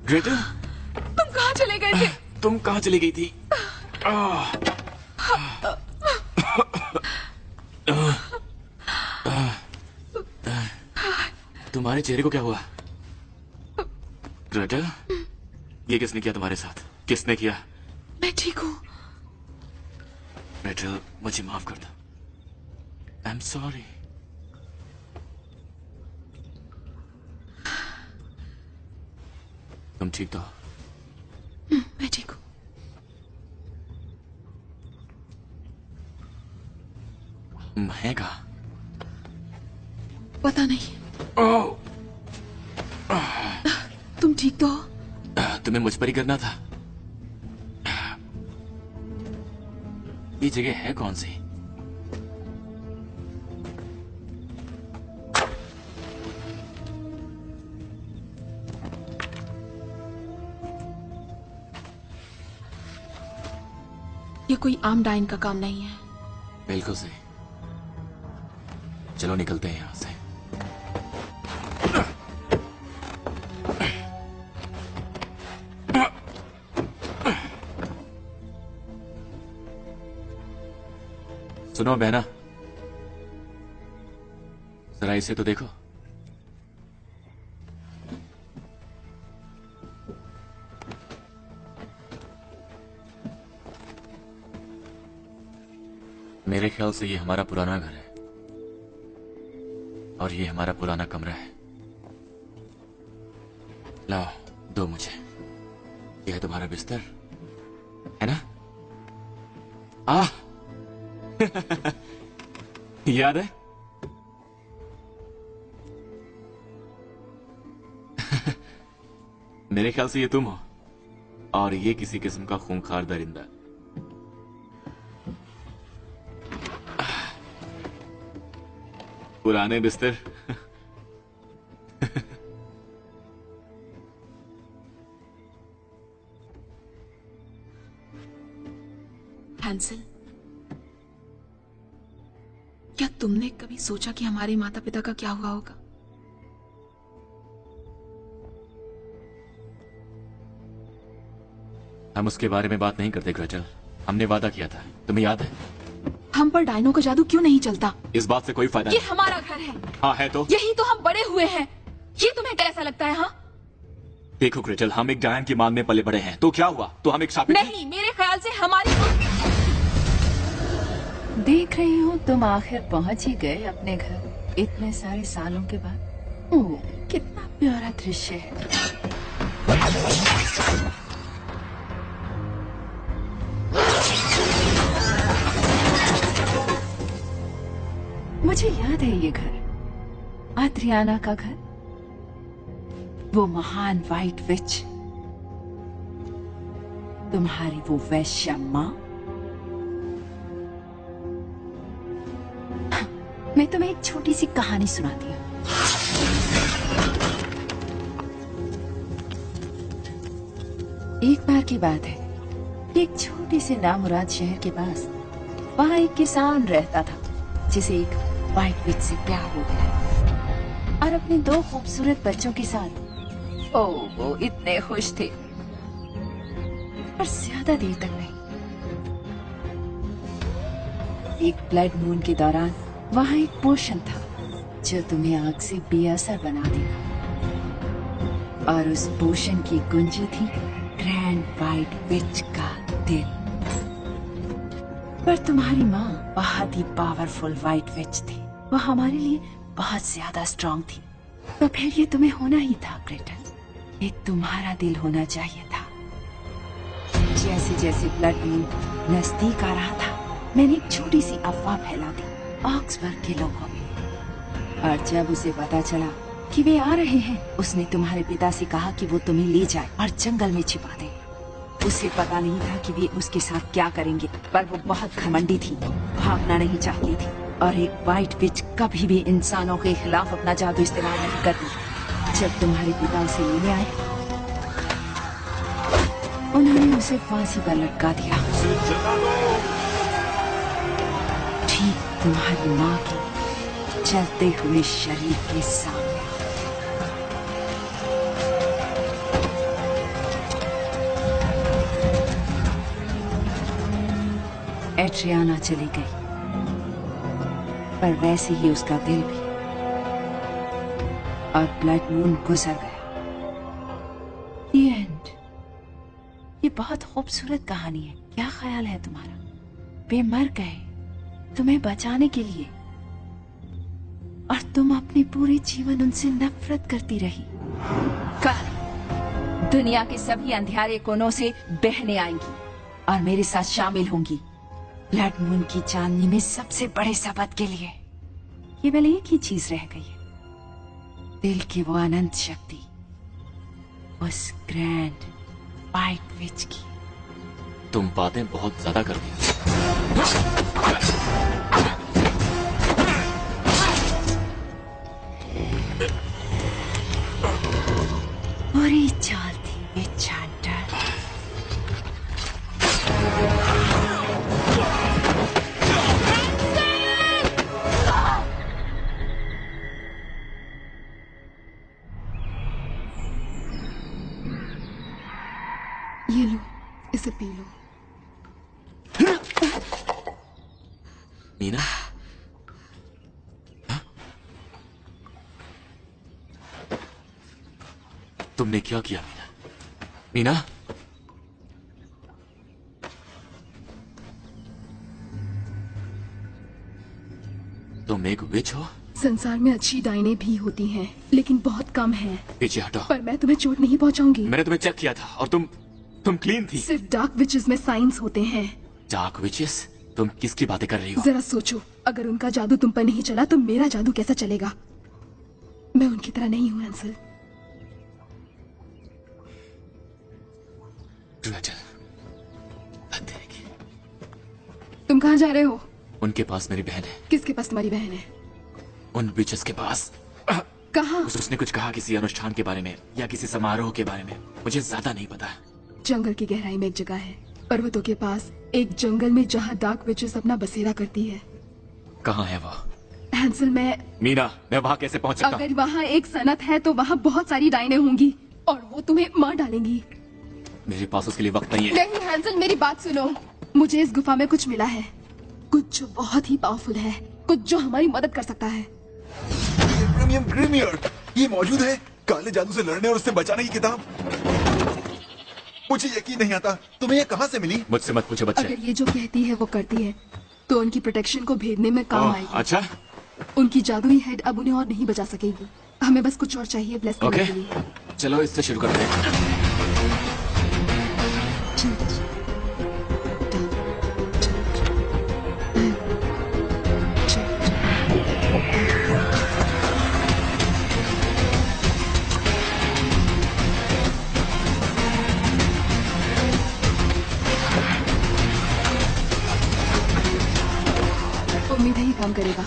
ग्रेटल, तुम कहाँ चले गए थे? तुम कहाँ चली गई थी? तुम्हारे चेहरे को क्या हुआ? ग्रेटल, ये किसने किया तुम्हारे साथ? किसने किया? मैं ठीक हूँ। ग्रेटल, मुझे माफ कर दो। I am sorry. तुम ठीक तो हो? मैं ठीक हूँ। मैं कहा? पता नहीं। ओह, तुम ठीक तो हो? तुम्हें मुझ पर ही करना था। ये जगह है कौन सी? ये कोई आम डाइन का काम नहीं है। बिल्कुल सही। चलो निकलते हैं यहां से। सुनो बहना, जरा इसे तो देखो। मेरे ख्याल से ये हमारा पुराना घर है और ये हमारा पुराना कमरा है। लाओ, दो मुझे। यह है तुम्हारा बिस्तर, है ना? आह याद है? मेरे ख्याल से ये तुम हो, और ये किसी किस्म का खूंखार दरिंदा। पुराने बिस्तर। हैंसल, क्या तुमने कभी सोचा कि हमारे माता पिता का क्या हुआ होगा? हम उसके बारे में बात नहीं करते ग्रेटल। हमने वादा किया था, तुम्हें याद है? हम पर डायनो का जादू क्यों नहीं चलता? इस बात से कोई फायदा ये नहीं। हमारा घर है। हाँ है तो? यही तो हम बड़े हुए हैं। ये तुम्हें कैसा लगता है? हाँ, देखो ग्रेटल, हम एक जायंट की मांग में पले बड़े हैं, तो क्या हुआ? तो हम एक शापित नहीं, मेरे ख्याल से हमारी देख रही हूँ तुम आखिर पहुंच ही गए अपने घर इतने सारे सालों के बाद। ओह, कितना प्यारा दृश्य है। मुझे याद है ये घर, आद्रियाना का घर, वो महान व्हाइट विच, तुम्हारी वो वैश्या माँ। मैं तुम्हें एक छोटी सी कहानी सुनाती हूँ। एक बार की बात है, एक छोटे से नामुराद शहर के पास वहाँ एक किसान रहता था जिसे एक व्हाइट विच से प्यार हो गया, और अपने 2 खूबसूरत बच्चों के साथ ओह वो इतने खुश थे, पर ज्यादा देर तक नहीं। एक ब्लड मून के दौरान वहाँ एक पोशन था जो तुम्हें आग से बेअसर बना देगा, और उस पोशन की कुंजी थी ग्रैंड व्हाइट विच का दिल। पर तुम्हारी माँ बहुत ही पावरफुल व्हाइट विच थी, वो हमारे लिए बहुत ज्यादा स्ट्रांग थी। तो फिर ये तुम्हें होना ही था ग्रेटल, ये तुम्हारा दिल होना चाहिए था। जैसे जैसे ब्लड मून नजदीक आ रहा था, मैंने एक छोटी सी अफवाह फैला दी ऑक्सफोर्ड के लोगों में, और जब उसे पता चला कि वे आ रहे हैं, उसने तुम्हारे पिता से कहा कि वो तुम्हें ले जाए और जंगल में छिपा दे। उसे पता नहीं था कि वे उसके साथ क्या करेंगे, पर वो बहुत घमंडी थी, भागना नहीं चाहती थी, और एक व्हाइट विच कभी भी इंसानों के खिलाफ अपना जादू इस्तेमाल नहीं करती। जब तुम्हारे पिता उसे लेने आए, उन्होंने उसे फांसी पर लटका दिया, ठीक तुम्हारी माँ के चलते हुए शरीर के सामने। एड्रियाना चली गई, पर वैसे ही उसका दिल भी, और ब्लड मून गुजर गया। The end। ये बहुत खूबसूरत कहानी है, क्या ख्याल है तुम्हारा? वे मर गए तुम्हें बचाने के लिए, और तुम अपने पूरे जीवन उनसे नफरत करती रही। कल दुनिया के सभी अंधियारे कोनों से बहनें आएंगी और मेरे साथ शामिल होंगी ब्लड मून की चांदनी में सबसे बड़े शपथ के लिए। केवल एक ही चीज रह गई है, दिल की वो अनंत शक्ति, उस ग्रैंड व्हाइट विच की। तुम बातें बहुत ज्यादा करती हो। बुरी चाल थी विच हंटर। ये लो, इसे पी लो। मीना, तुमने क्या किया मीना? मीना, तुम एक विच हो? संसार में अच्छी डाइनें भी होती हैं, लेकिन बहुत कम हैं। पीछे हटो। पर मैं तुम्हें चोट नहीं पहुंचाऊंगी। मैंने तुम्हें चेक किया था और तुम तुम क्लीन थी। सिर्फ डार्क विचेस में साइंस होते हैं। Dark witches? तुम किसकी बातें कर रही हो? जरा सोचो, अगर उनका जादू तुम पर नहीं चला तो मेरा जादू कैसा चलेगा? मैं उनकी तरह नहीं हूँ हैंसल। तुम कहाँ जा रहे हो? उनके पास मेरी बहन है। किसके पास तुम्हारी बहन है? उन विचेस के पास। कहाँ? उसने कुछ कहा किसी अनुष्ठान के बारे में या किसी समारोह के बारे में, मुझे ज्यादा नहीं पता। जंगल की गहराई में एक जगह है, पर्वतों के पास एक जंगल में, जहाँ डार्क विचेस अपना बसेरा करती है। कहाँ है वो? हैंसल, मीना, मैं वहाँ कैसे पहुँच सकता हूँ? अगर वहाँ एक सनत है तो वहाँ बहुत सारी डायनें होंगी और वो तुम्हें मार डालेंगी। मेरे पास उसके लिए वक्त नहीं है। नहीं हैंसल, मेरी बात सुनो। मुझे इस गुफा में कुछ मिला है, कुछ जो बहुत ही पावरफुल है, कुछ जो हमारी मदद कर सकता है। प्रीमियम ग्रीमियर, ये मौजूद है। काले जादू से लड़ने और उससे बचाने की किताब। मुझे यकीन नहीं आता, तुम्हें ये कहाँ से मिली? मुझसे मत पूछो बच्चे। अगर ये जो कहती है वो करती है तो उनकी प्रोटेक्शन को भेदने में काम आएगी। अच्छा, उनकी जादुई हेड अब उन्हें और नहीं बचा सकेगी। हमें बस कुछ और चाहिए ब्लेस करने के लिए। चलो इससे शुरू करते हैं। उम्मीद है ये काम करेगा।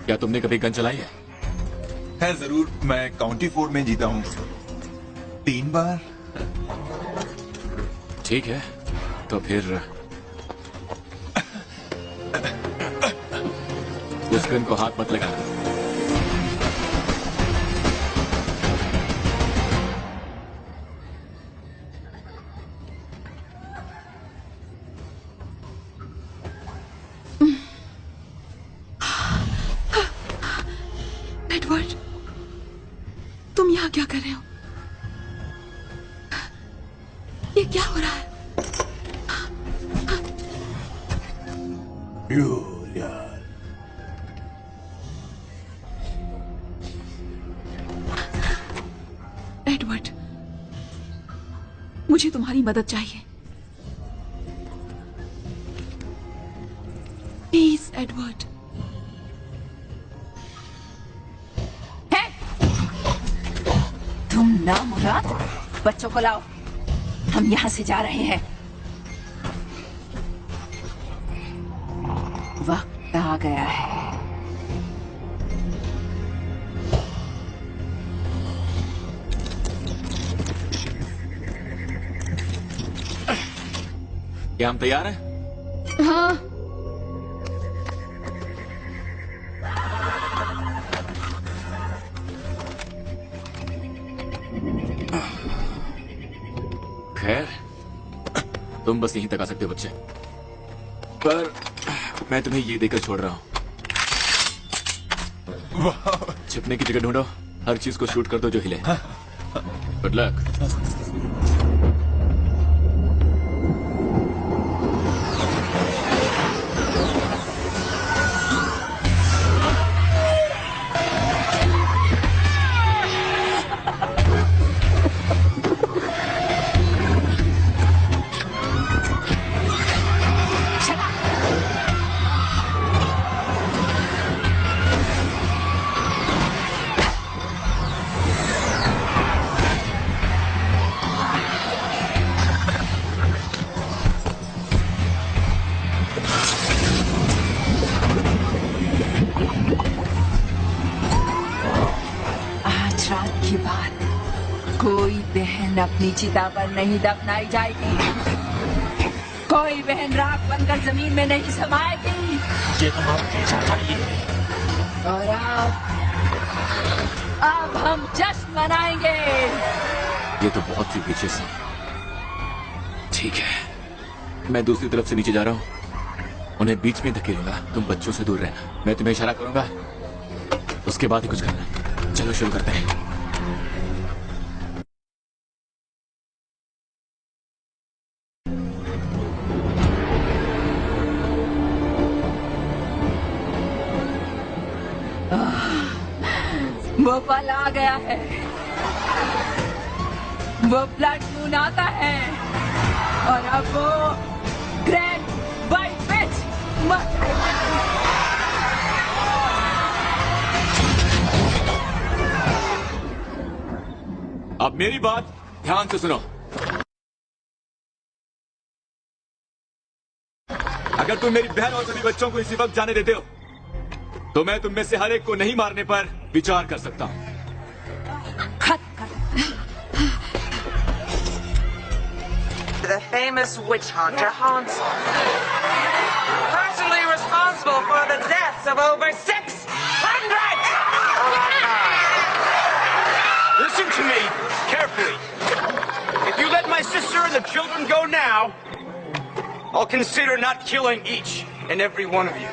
क्या तुमने कभी गन चलाई है? है जरूर, मैं काउंटी फोर्ट में जीता हूँ 3 बार। ठीक है, तो फिर उस गन को हाथ मत लगाना। एडवर्ड, तुम यहाँ क्या कर रहे हो? ये क्या हो रहा है? एडवर्ड, मुझे तुम्हारी मदद चाहिए। Please Edward. तुम ना मुराद, बच्चों को लाओ, हम यहाँ से जा रहे हैं। वक्त आ गया है। क्या हम तैयार हैं? हाँ। खैर, तुम बस यहीं तक आ सकते हो बच्चे, पर मैं तुम्हें ये देकर छोड़ रहा हूँ। छिपने की जगह ढूंढो, हर चीज को शूट कर दो जो हिले। Good luck. कोई बहन अपनी चिता पर नहीं दफनाई जाएगी, कोई बहन राख बनकर जमीन में नहीं समाएगी। ये तो आपके चाहिए। और अब हम जश्न मनाएंगे। ये तो बहुत ही पीछे से। ठीक है, मैं दूसरी तरफ से नीचे जा रहा हूँ, उन्हें बीच में धकेलूंगा। तुम बच्चों से दूर रहना, मैं तुम्हें इशारा करूंगा, उसके बाद ही कुछ करना। चलो शुरू करते हैं। वो पल आ गया है, वो ब्लड मून आता है और अब वो ग्रैंड वाइट विच मर जाएगी। अब मेरी बात ध्यान से सुनो। अगर तुम मेरी बहन और सभी बच्चों को इसी वक्त जाने देते हो तो मैं तुम में से हर एक को नहीं मारने पर विचार कर सकता हूं। The famous witch hunter Hansel, personally responsible for the deaths of over 600! Listen to me carefully. If you let my sister and the children go now, I'll consider not killing each and every one of you.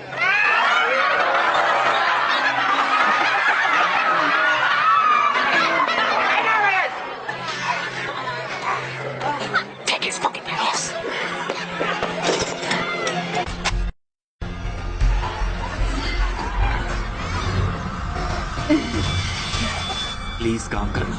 Take his fucking ass! Please काम करना।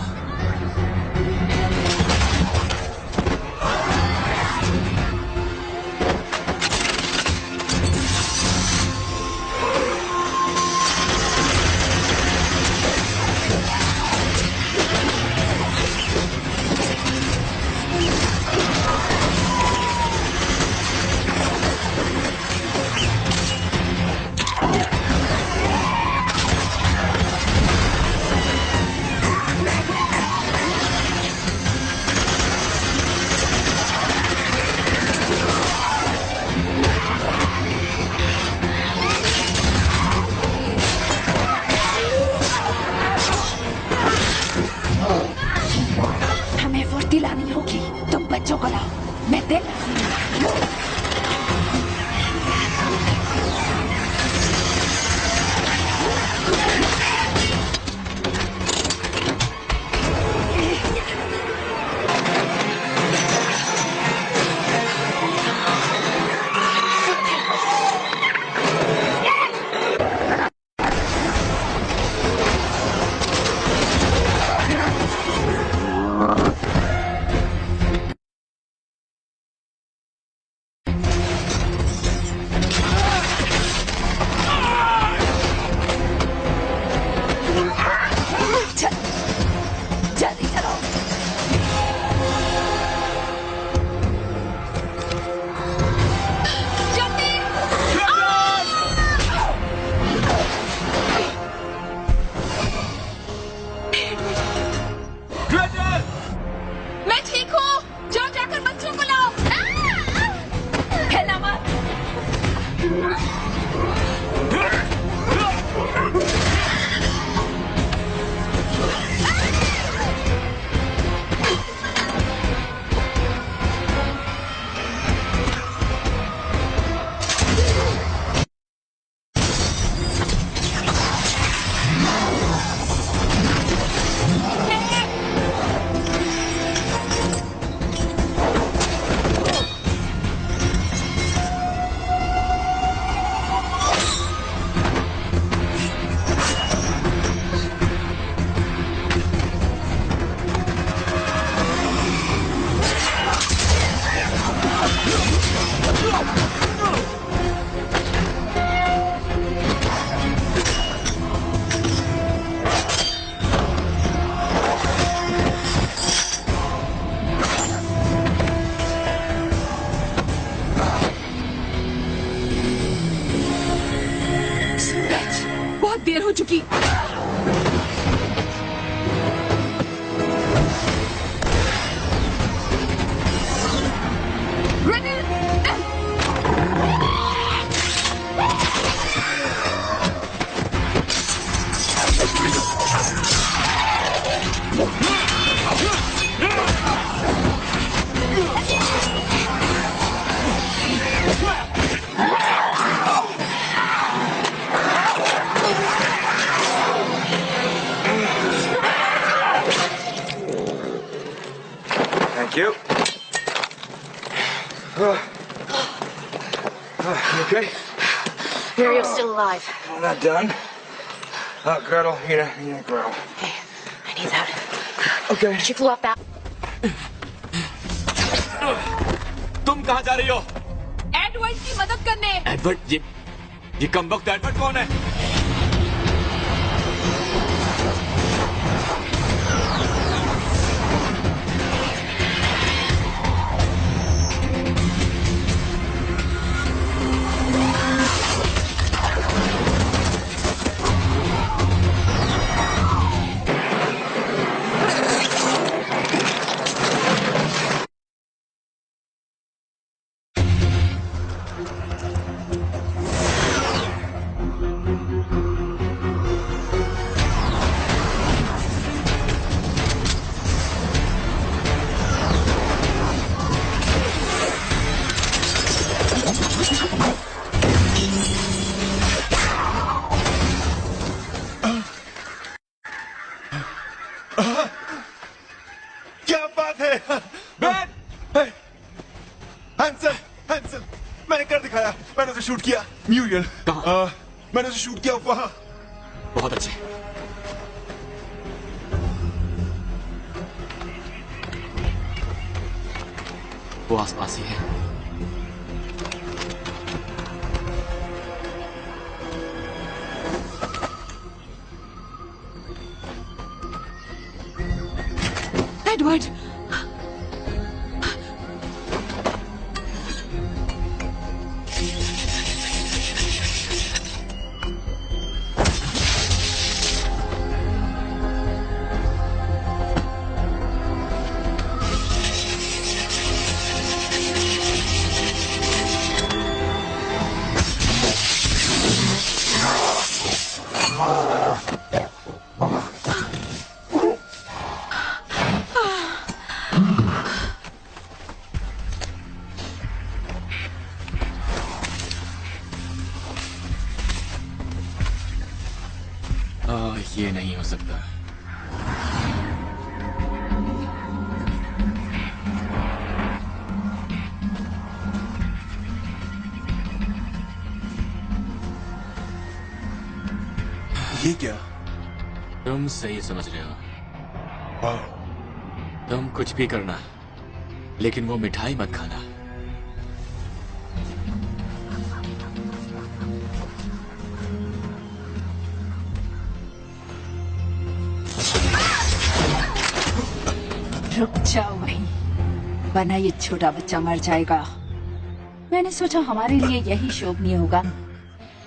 हमें फुर्ती लानी होगी। तुम बच्चों को लाओ, मैं देख जल्दी चलो। मैं ठीक हूँ, जाओ जाकर बच्चों को लाओ। हिला मत। बहुत देर हो चुकी। Thank you. You okay? Muriel's still alive. We're not done. Gretel, Gretel. Hey, I need that. Okay. She flew off that. तुम कहाँ जा रही हो? एडवर्ड की मदद करने। एडवर्ड, ये कमबख्त एडवर्ड कौन है? क्या बात है बेन! हैंसल, हैंसल, मैंने कर दिखाया। मैंने उसे शूट किया। म्यूरियल। कहाँ? मैंने उसे शूट किया वहां। बहुत अच्छे। वो आसपास ही है। एडवर्ड, ये नहीं हो सकता। ये क्या? तुम सही समझ रहे हो। वाह, तुम कुछ भी करना, लेकिन वो मिठाई मत खाना। रुक जाओ वहीं, वरना ये छोटा बच्चा मर जाएगा। मैंने सोचा हमारे लिए यही शोभनीय होगा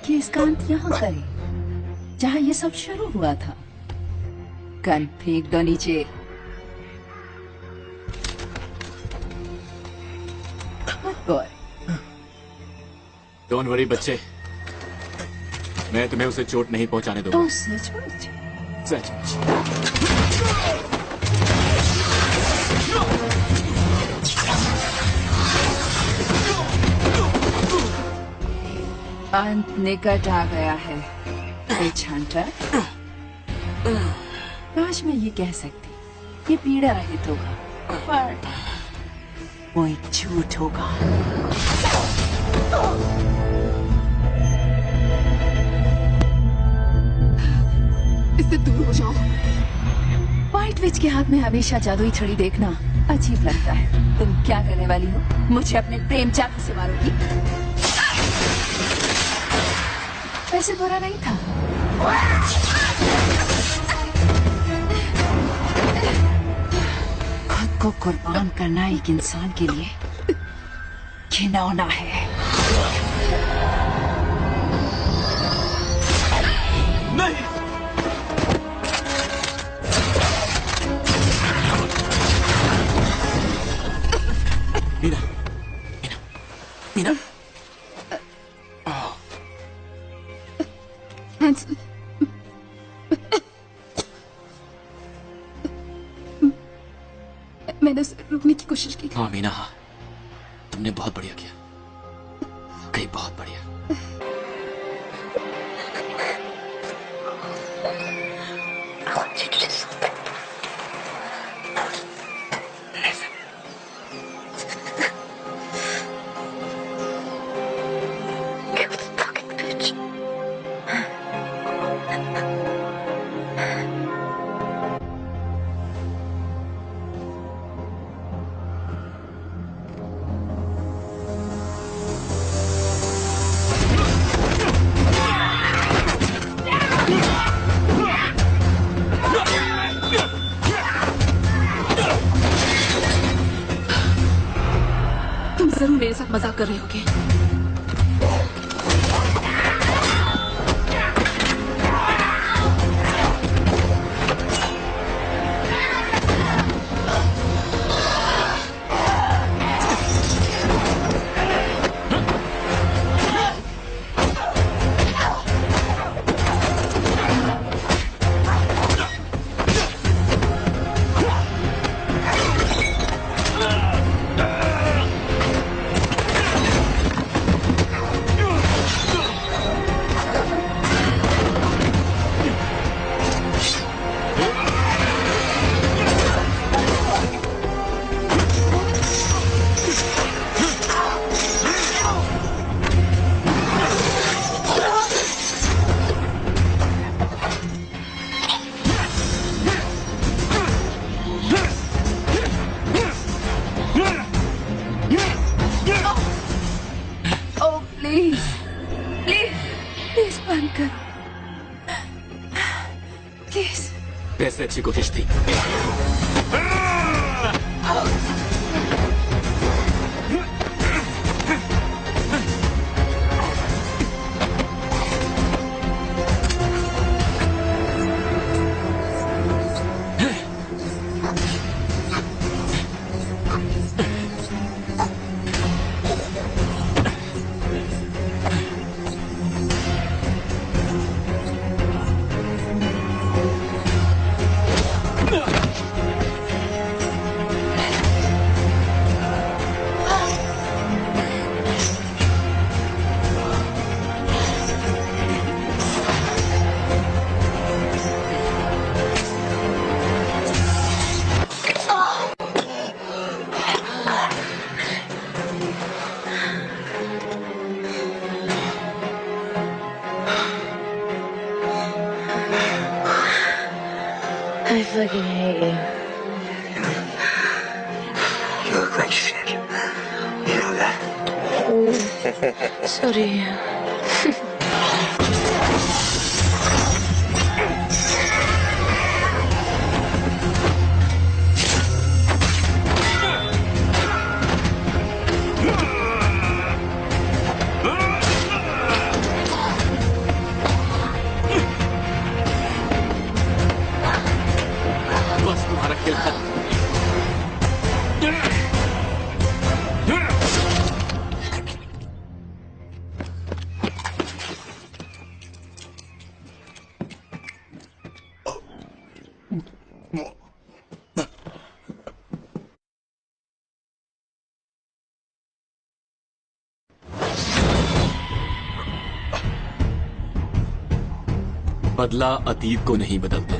कि इसका अंत यहाँ करें, जहाँ ये सब शुरू हुआ था। गन फेंक दो नीचे। Good boy. डोंट वरी बच्चे, मैं तुम्हें उसे चोट नहीं पहुंचाने दूंगा। तो सचमुच? सचमुच। अंत निकट आ गया है विच हंटर। काश मैं ये कह सकती, ये पीड़ा रहित होगा, पर वो एक झूठ होगा। इससे दूर हो जाओ। व्हाइट विच के हाथ में हमेशा जादुई छड़ी देखना अजीब लगता है। तुम क्या करने वाली हो? मुझे अपने प्रेम चाकू से मारोगी? वैसे बुरा नहीं था। खुद को कुर्बान करना एक इंसान के लिए घिनौना है। नहीं। मीना, मीना, मीना। मैंने उसे रोकने की कोशिश की। हाँ मीना, हाँ, तुमने बहुत बढ़िया किया, कहीं बहुत बढ़िया। I want you to do something. Listen. Kill the fucking bitch. मजाक कर रहे होगे। ओह प्लीज प्लीज प्लीज बंद करो प्लीज। वैसे अच्छी कोशिश थी। I fucking hate you. You look like shit. You know that? So do you. बस तुम्हारा खेल खत्म। बदला अतीत को नहीं बदलता,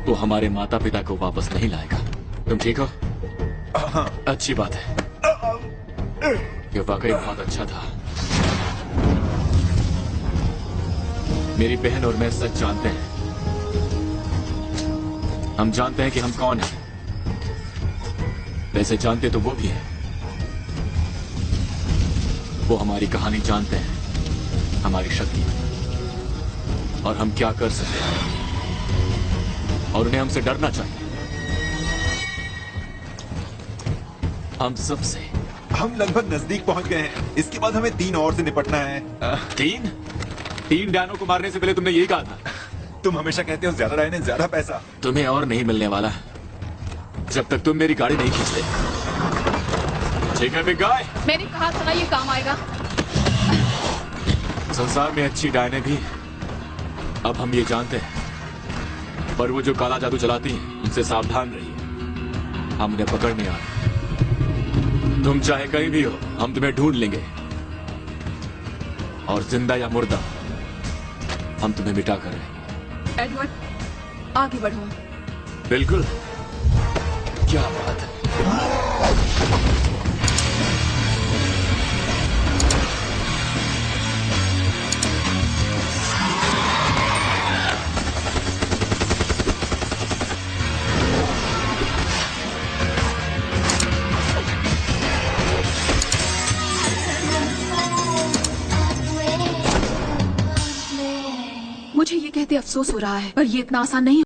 वो हमारे माता पिता को वापस नहीं लाएगा। तुम ठीक हो? अच्छी बात है। ये वाकई बहुत अच्छा था। मेरी बहन और मैं सच जानते हैं। हम जानते हैं कि हम कौन हैं। वैसे जानते तो वो भी है। वो हमारी कहानी जानते हैं, हमारी शक्ति और हम क्या कर सकते हैं, और उन्हें हमसे डरना चाहिए। हम सबसे। हम लगभग नजदीक पहुंच गए हैं। इसके बाद हमें 3 और से निपटना है। 3 डायनों को मारने से पहले तुमने यही कहा था। तुम हमेशा कहते हो ज्यादा डायने ज्यादा पैसा। तुम्हें और नहीं मिलने वाला जब तक तुम मेरी गाड़ी नहीं खींचते। ठीक है बिग गाय? मैंने कहा था ना ये काम आएगा। संसार में अच्छी डायने भी, अब हम ये जानते हैं, पर वो जो काला जादू चलाती हैं उनसे सावधान रहिए। हम उन्हें पकड़ने आ रहे हैं। तुम चाहे कहीं भी हो, हम तुम्हें ढूंढ लेंगे और जिंदा या मुर्दा हम तुम्हें मिटा कर रहेंगे। एडवर्ड, आगे बढ़ो। बिल्कुल। क्या बात है। मुझे ये कहते अफसोस हो रहा है, पर ये इतना आसान नहीं